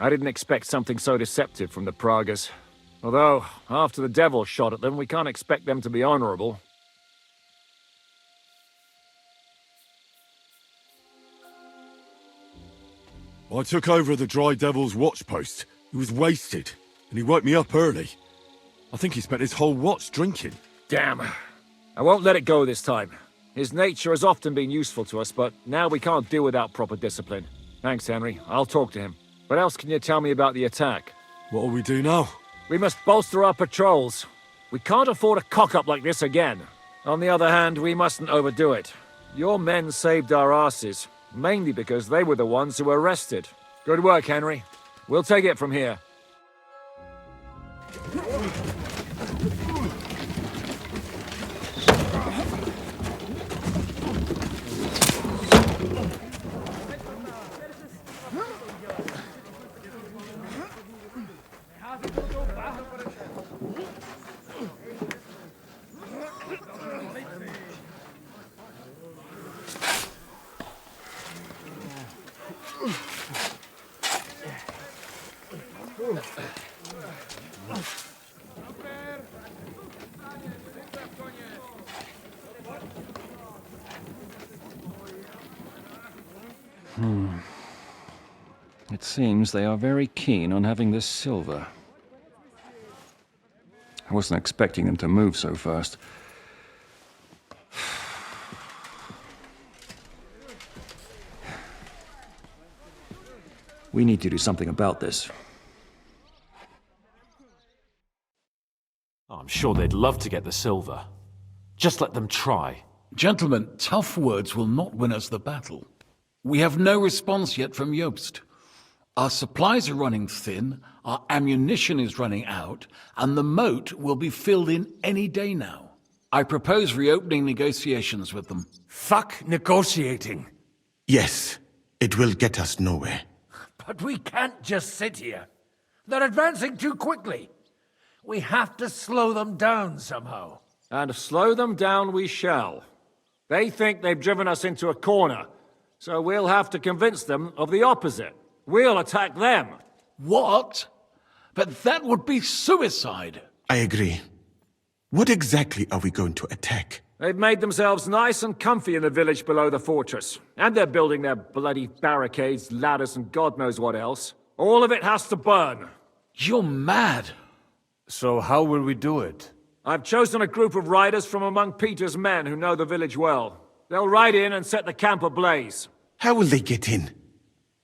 I didn't expect something so deceptive from the Pragas. Although, after the devil shot at them, we can't expect them to be honourable. I took over the Dry Devil's watch post. He was wasted, and he woke me up early. I think he spent his whole watch drinking. Damn. I won't let it go this time. His nature has often been useful to us, but now we can't do without proper discipline. Thanks, Henry. I'll talk to him. What else can you tell me about the attack? What'll we do now? We must bolster our patrols. We can't afford a cock-up like this again. On the other hand, we mustn't overdo it. Your men saved our asses, mainly because they were the ones who were arrested. Good work, Henry. We'll take it from here. It seems they are very keen on having this silver. I wasn't expecting them to move so fast. We need to do something about this. I'm sure they'd love to get the silver. Just let them try. Gentlemen, tough words will not win us the battle. We have no response yet from Jobst. Our supplies are running thin, our ammunition is running out, and the moat will be filled in any day now. I propose reopening negotiations with them. Fuck negotiating. Yes, it will get us nowhere. But we can't just sit here. They're advancing too quickly. We have to slow them down somehow. And slow them down we shall. They think they've driven us into a corner, so we'll have to convince them of the opposite. We'll attack them. What? But that would be suicide. I agree. What exactly are we going to attack? They've made themselves nice and comfy in the village below the fortress. And they're building their bloody barricades, ladders, and God knows what else. All of it has to burn. You're mad. So how will we do it? I've chosen a group of riders from among Peter's men who know the village well. They'll ride in and set the camp ablaze. How will they get in?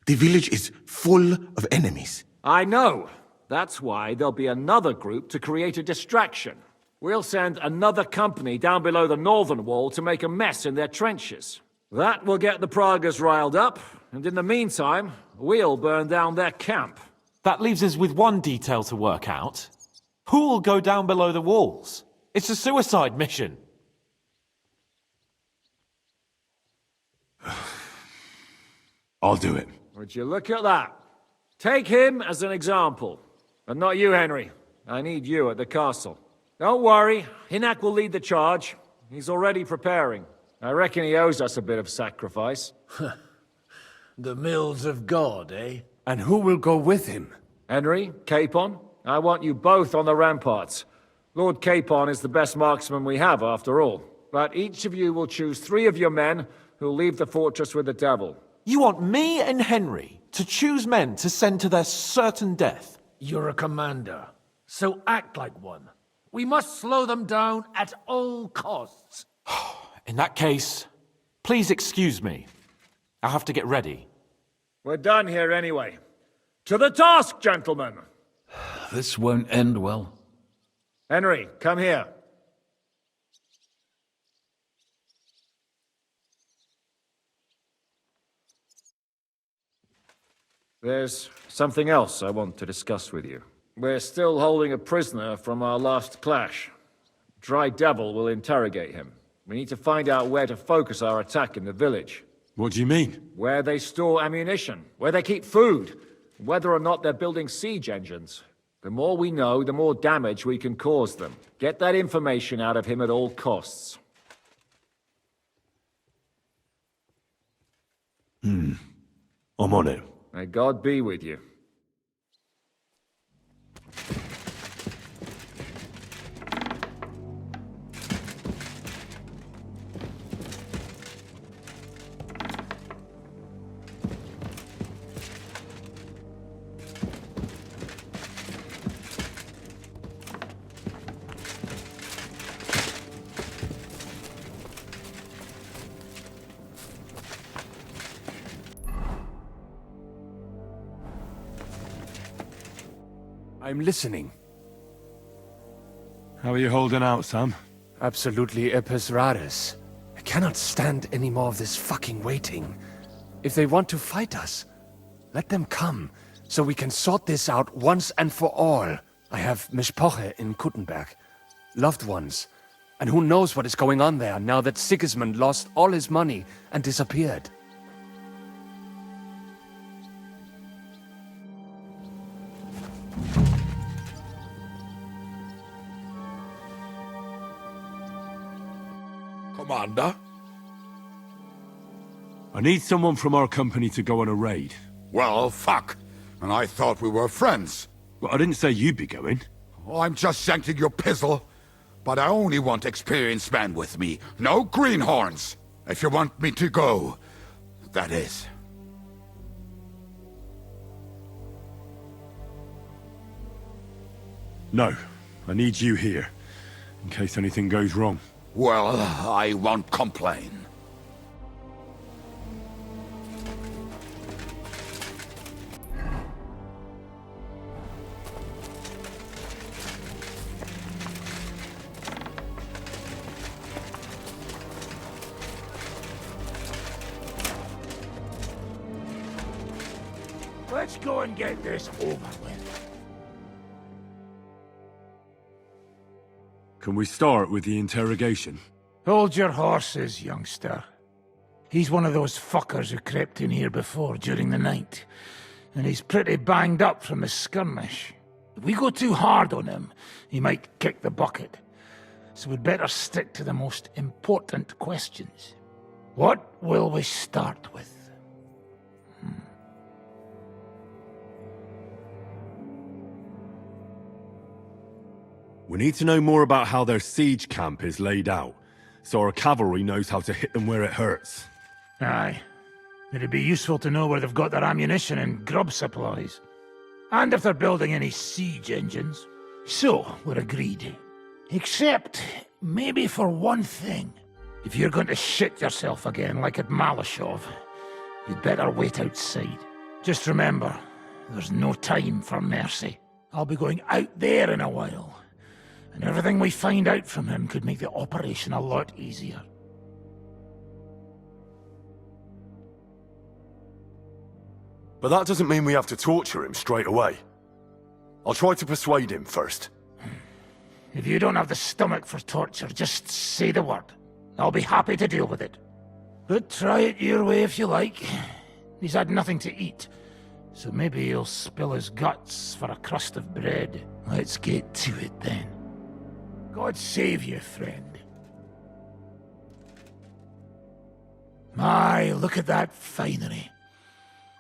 The village is full of enemies. I know. That's why there'll be another group to create a distraction. We'll send another company down below the northern wall to make a mess in their trenches. That will get the Pragas riled up, and in the meantime, we'll burn down their camp. That leaves us with one detail to work out. Who will go down below the walls? It's a suicide mission. I'll do it. Would you look at that? Take him as an example. But not you, Henry. I need you at the castle. Don't worry, Hinak will lead the charge. He's already preparing. I reckon he owes us a bit of sacrifice. The mills of God, eh? And who will go with him? Henry, Capon, I want you both on the ramparts. Lord Capon is the best marksman we have, after all. But each of you will choose 3 of your men who'll leave the fortress with the devil. You want me and Henry to choose men to send to their certain death? You're a commander, so act like one. We must slow them down at all costs. In that case, please excuse me. I'll have to get ready. We're done here anyway. To the task, gentlemen! This won't end well. Henry, come here. There's something else I want to discuss with you. We're still holding a prisoner from our last clash. Dry Devil will interrogate him. We need to find out where to focus our attack in the village. What do you mean? Where they store ammunition, where they keep food, whether or not they're building siege engines. The more we know, the more damage we can cause them. Get that information out of him at all costs. I'm on it. May God be with you. I'm listening. How are you holding out, Sam? Absolutely epis raris. I cannot stand any more of this fucking waiting. If they want to fight us, let them come, so we can sort this out once and for all. I have Mishpoche in Kuttenberg, loved ones, and who knows what is going on there now that Sigismund lost all his money and disappeared. Commander? I need someone from our company to go on a raid. Well, fuck. And I thought we were friends. Well, I didn't say you'd be going. Oh, I'm just scenting your pizzle. But I only want experienced men with me. No greenhorns. If you want me to go, that is. No, I need you here, in case anything goes wrong. Well, I won't complain. Let's go and get this over with. Can we start with the interrogation? Hold your horses, youngster. He's one of those fuckers who crept in here before during the night. And he's pretty banged up from the skirmish. If we go too hard on him, he might kick the bucket. So we'd better stick to the most important questions. What will we start with? We need to know more about how their siege camp is laid out, so our cavalry knows how to hit them where it hurts. Aye. It'd be useful to know where they've got their ammunition and grub supplies. And if they're building any siege engines. So, we're agreed. Except, maybe for one thing. If you're going to shit yourself again like at Malashov, you'd better wait outside. Just remember, There's no time for mercy. I'll be going out there in a while, and everything we find out from him could make the operation a lot easier. But that doesn't mean we have to torture him straight away. I'll try to persuade him first. If you don't have the stomach for torture, just say the word. I'll be happy to deal with it. But try it your way if you like. He's had nothing to eat, so maybe he'll spill his guts for a crust of bread. Let's get to it then. God save you, friend. My, look at that finery.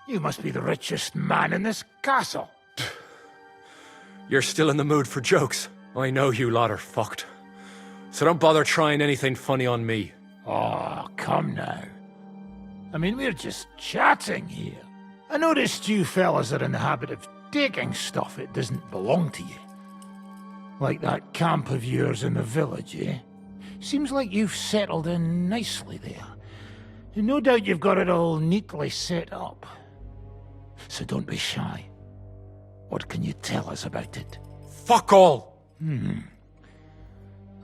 You must be the richest man in this castle. You're still in the mood for jokes. I know you lot are fucked. So don't bother trying anything funny on me. Oh, come now. I mean, we're just chatting here. I noticed you fellas are in the habit of taking stuff that doesn't belong to you. Like that camp of yours in the village, eh? Seems like you've settled in nicely there. And no doubt you've got it all neatly set up. So don't be shy. What can you tell us about it? Fuck all!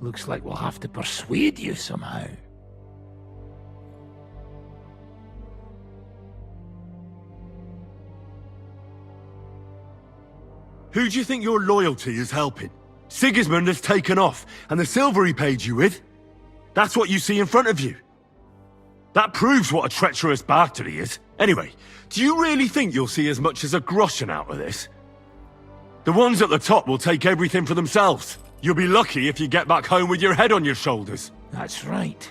Looks like we'll have to persuade you somehow. Who do you think your loyalty is helping? Sigismund has taken off, and the silver he paid you with? That's what you see in front of you. That proves what a treacherous bastard he is. Anyway, do you really think you'll see as much as a groschen out of this? The ones at the top will take everything for themselves. You'll be lucky if you get back home with your head on your shoulders. That's right.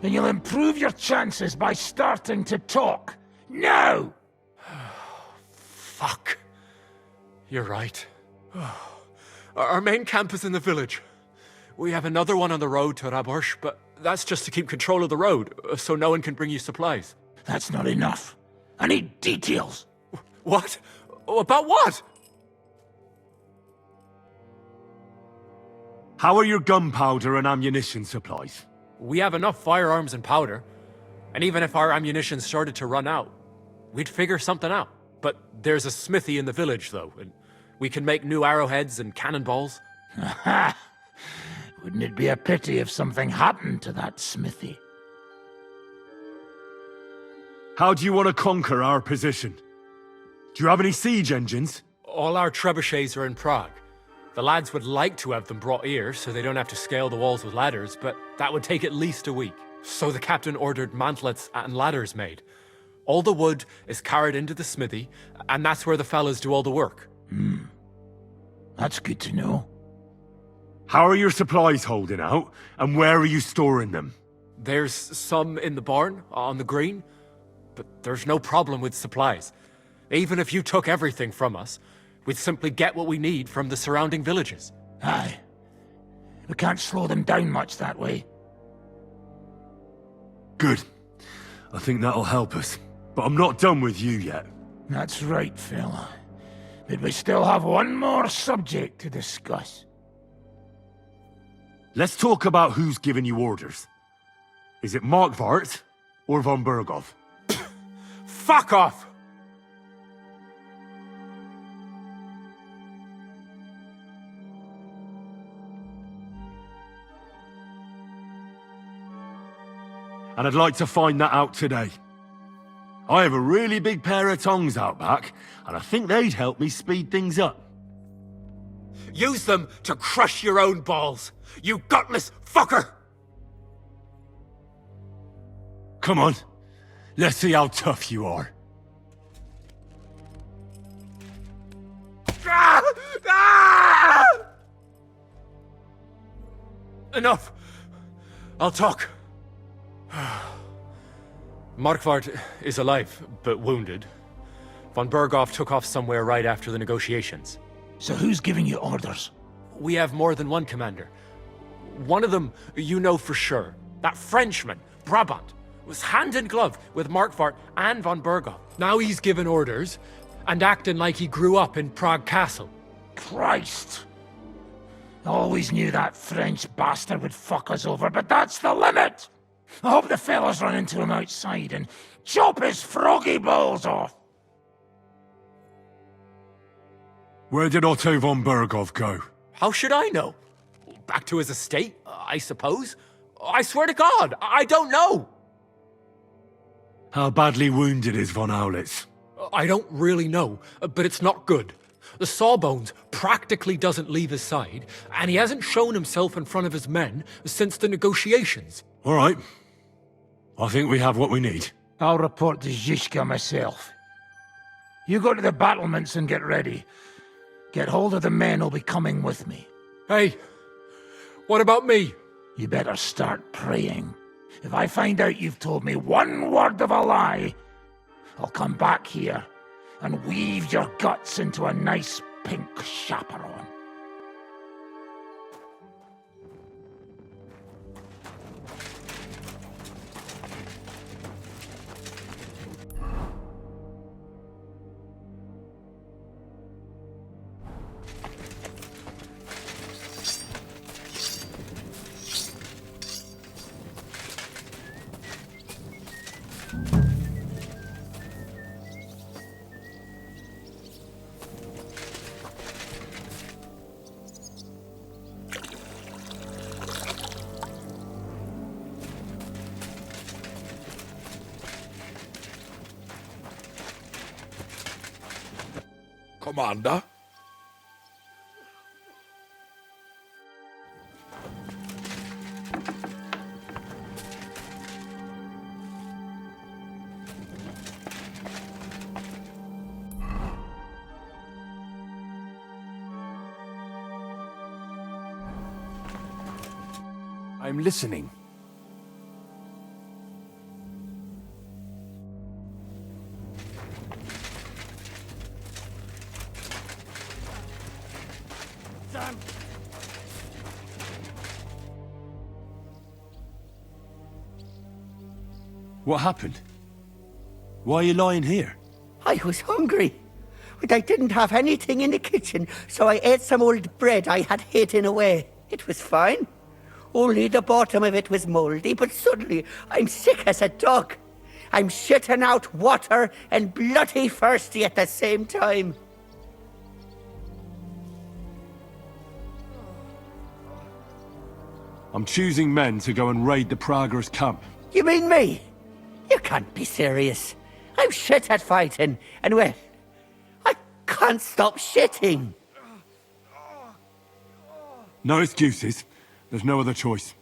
And you'll improve your chances by starting to talk. Now! Fuck. You're right. Our main camp is in the village. We have another one on the road to Raborsh, but that's just to keep control of the road, so no one can bring you supplies. That's not enough. I need details. What? About what? How are your gunpowder and ammunition supplies? We have enough firearms and powder. And even if our ammunition started to run out, we'd figure something out. But there's a smithy in the village, though, and we can make new arrowheads and cannonballs. Aha! Wouldn't it be a pity if something happened to that smithy? How do you want to conquer our position? Do you have any siege engines? All our trebuchets are in Prague. The lads would like to have them brought here so they don't have to scale the walls with ladders, but that would take at least a week. So the captain ordered mantlets and ladders made. All the wood is carried into the smithy, and that's where the fellas do all the work. That's good to know. How are your supplies holding out, and where are you storing them? There's some in the barn, on the green, but there's no problem with supplies. Even if you took everything from us, we'd simply get what we need from the surrounding villages. Aye. We can't slow them down much that way. Good. I think that'll help us. But I'm not done with you yet. That's right, fella. But we still have one more subject to discuss. Let's talk about who's giving you orders. Is it Markvart or von Berghoff? Fuck off! And I'd like to find that out today. I have a really big pair of tongs out back, and I think they'd help me speed things up. Use them to crush your own balls, you gutless fucker! Come on, let's see how tough you are. Enough! I'll talk. Markvart is alive, but wounded. Von Berghoff took off somewhere right after the negotiations. So who's giving you orders? We have more than one commander. One of them you know for sure. That Frenchman, Brabant, was hand in glove with Markvart and von Berghoff. Now he's given orders and acting like he grew up in Prague Castle. Christ! I always knew that French bastard would fuck us over, but that's the limit! I hope the fellas run into him outside and chop his froggy balls off! Where did Otto von Berghoff go? How should I know? Back to his estate, I suppose. I swear to God, I don't know. How badly wounded is von Aulitz? I don't really know, but it's not good. The Sawbones practically doesn't leave his side, and he hasn't shown himself in front of his men since the negotiations. All right. I think we have what we need. I'll report to Zizka myself. You go to the battlements and get ready. Get hold of the men who'll be coming with me. Hey, what about me? You better start praying. If I find out you've told me one word of a lie, I'll come back here and weave your guts into a nice pink chaperone. Commander? I'm listening. What happened? Why are you lying here? I was hungry, but I didn't have anything in the kitchen, so I ate some old bread I had hidden away. It was fine. Only the bottom of it was mouldy, but suddenly I'm sick as a dog. I'm shitting out water and bloody thirsty at the same time. I'm choosing men to go and raid the Prager's camp. You mean me? You can't be serious. I'm shit at fighting, and well, I can't stop shitting. No excuses. There's no other choice.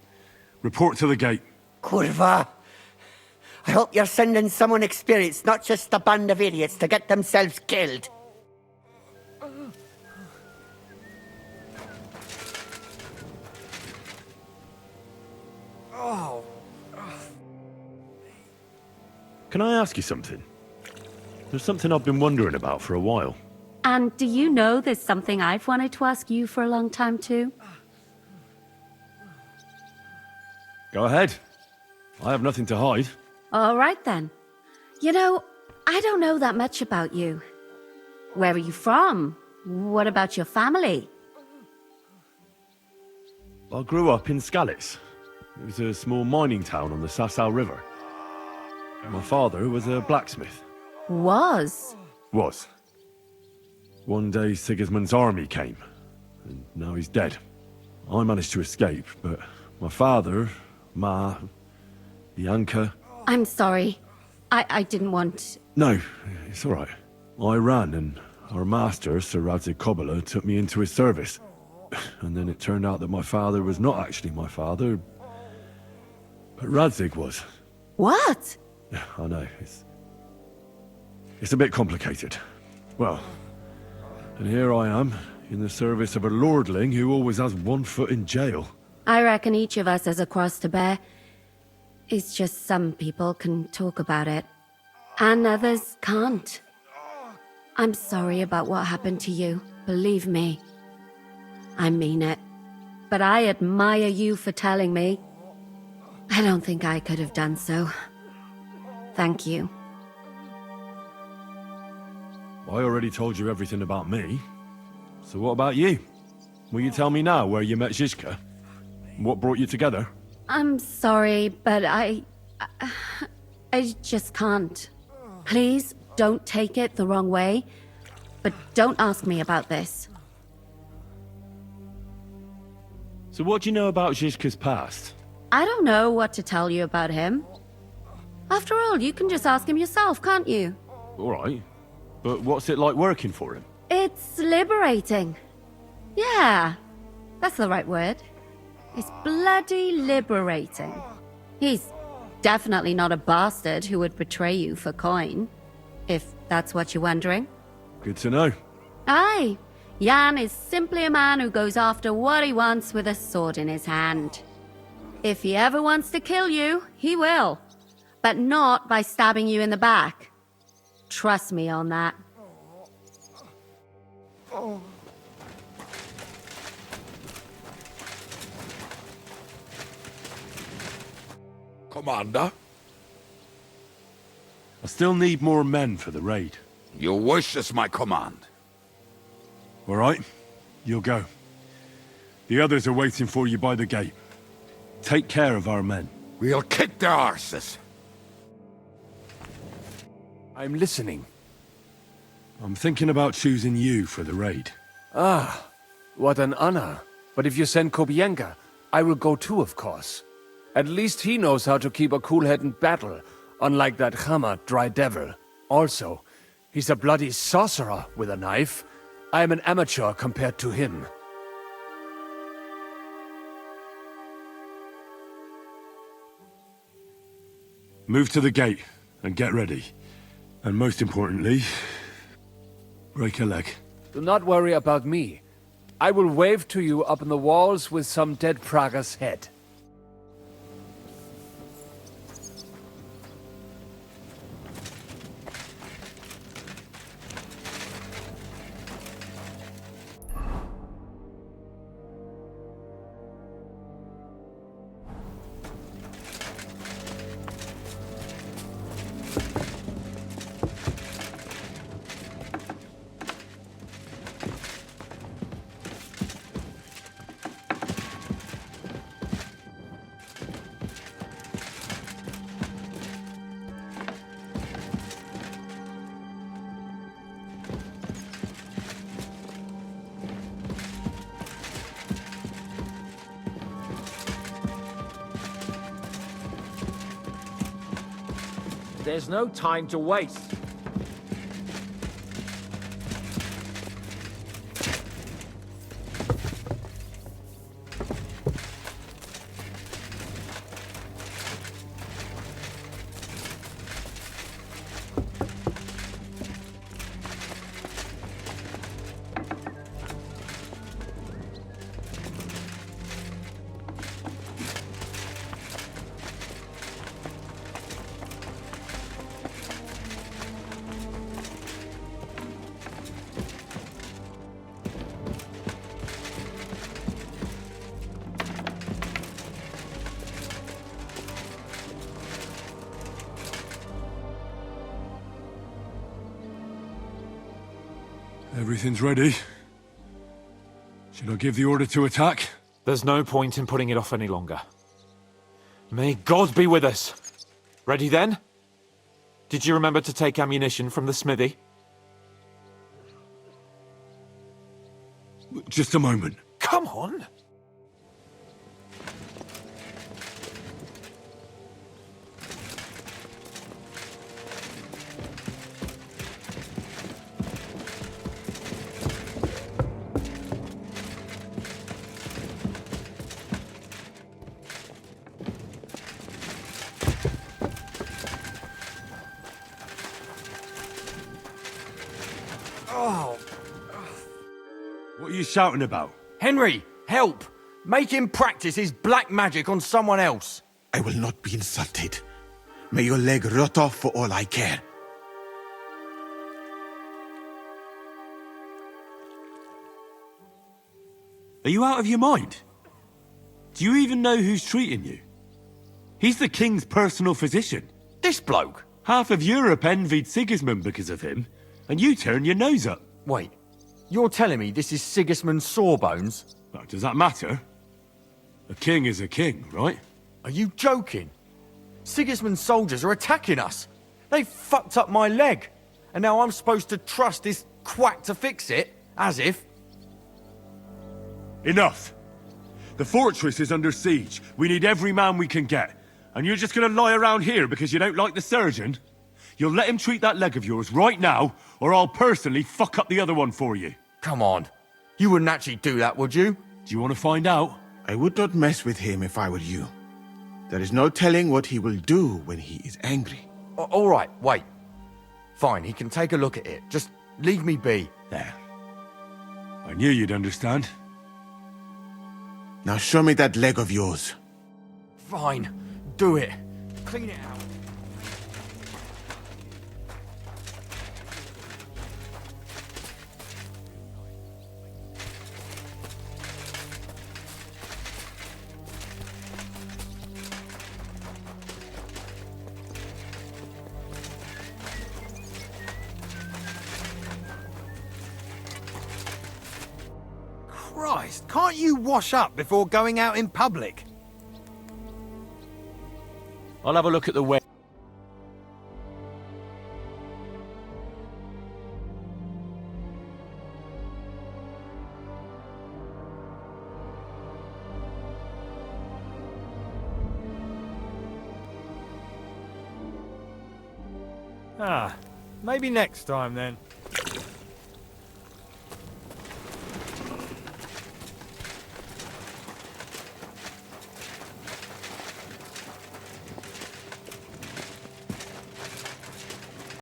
Report to the gate. Kurva. I hope you're sending someone experienced, not just a band of idiots to get themselves killed. Can I ask you something? There's something I've been wondering about for a while. And do you know there's something I've wanted to ask you for a long time too? Go ahead. I have nothing to hide. All right then. You know, I don't know that much about you. Where are you from? What about your family? I grew up in Skalitz. It was a small mining town on the Sasau River. My father was a blacksmith. Was? Was. One day Sigismund's army came, and now he's dead. I managed to escape, but my father, Ma, Bianca... I'm sorry. I didn't want... No, it's all right. I ran, and our master, Sir Radzig Kobyla, took me into his service. And then it turned out that my father was not actually my father, but Radzig was. What? I know, it's a bit complicated. Well, and here I am, in the service of a lordling who always has one foot in jail. I reckon each of us has a cross to bear. It's just some people can talk about it, and others can't. I'm sorry about what happened to you, believe me. I mean it. But I admire you for telling me. I don't think I could have done so. Thank you. I already told you everything about me. So what about you? Will you tell me now where you met Zizka? What brought you together? I'm sorry, but I just can't. Please don't take it the wrong way. But don't ask me about this. So what do you know about Zizka's past? I don't know what to tell you about him. After all, you can just ask him yourself, can't you? Alright. But what's it like working for him? It's liberating. Yeah, that's the right word. It's bloody liberating. He's definitely not a bastard who would betray you for coin, if that's what you're wondering. Good to know. Aye, Jan is simply a man who goes after what he wants with a sword in his hand. If he ever wants to kill you, he will. But not by stabbing you in the back. Trust me on that. Commander? I still need more men for the raid. Your wish is my command. Alright, you'll go. The others are waiting for you by the gate. Take care of our men. We'll kick their arses. I'm listening. I'm thinking about choosing you for the raid. Ah, what an honor. But if you send Kobienka, I will go too, of course. At least he knows how to keep a cool head in battle, unlike that Hammer dry devil. Also, he's a bloody sorcerer with a knife. I am an amateur compared to him. Move to the gate and get ready. And most importantly, break a leg. Do not worry about me. I will wave to you up in the walls with some dead Praga's head. There's no time to waste. Everything's ready. Should I give the order to attack? There's no point in putting it off any longer. May God be with us. Ready then? Did you remember to take ammunition from the smithy? Just a moment. Come on! What are you shouting about? Henry, help! Make him practice his black magic on someone else. I will not be insulted. May your leg rot off for all I care. Are you out of your mind? Do you even know who's treating you? He's the king's personal physician. This bloke? Half of Europe envied Sigismund because of him, and you turn your nose up. Wait, you're telling me this is Sigismund Sawbones? Well, does that matter? A king is a king, right? Are you joking? Sigismund's soldiers are attacking us. They fucked up my leg. And now I'm supposed to trust this quack to fix it, as if. Enough! The fortress is under siege. We need every man we can get. And you're just gonna lie around here because you don't like the surgeon? You'll let him treat that leg of yours right now, or I'll personally fuck up the other one for you. Come on. You wouldn't actually do that, would you? Do you want to find out? I would not mess with him if I were you. There is no telling what he will do when he is angry. All right, wait. Fine, he can take a look at it. Just leave me be. There. I knew you'd understand. Now show me that leg of yours. Fine, do it. Clean it out. Christ, can't you wash up before going out in public? I'll have a look at the way. Maybe next time then.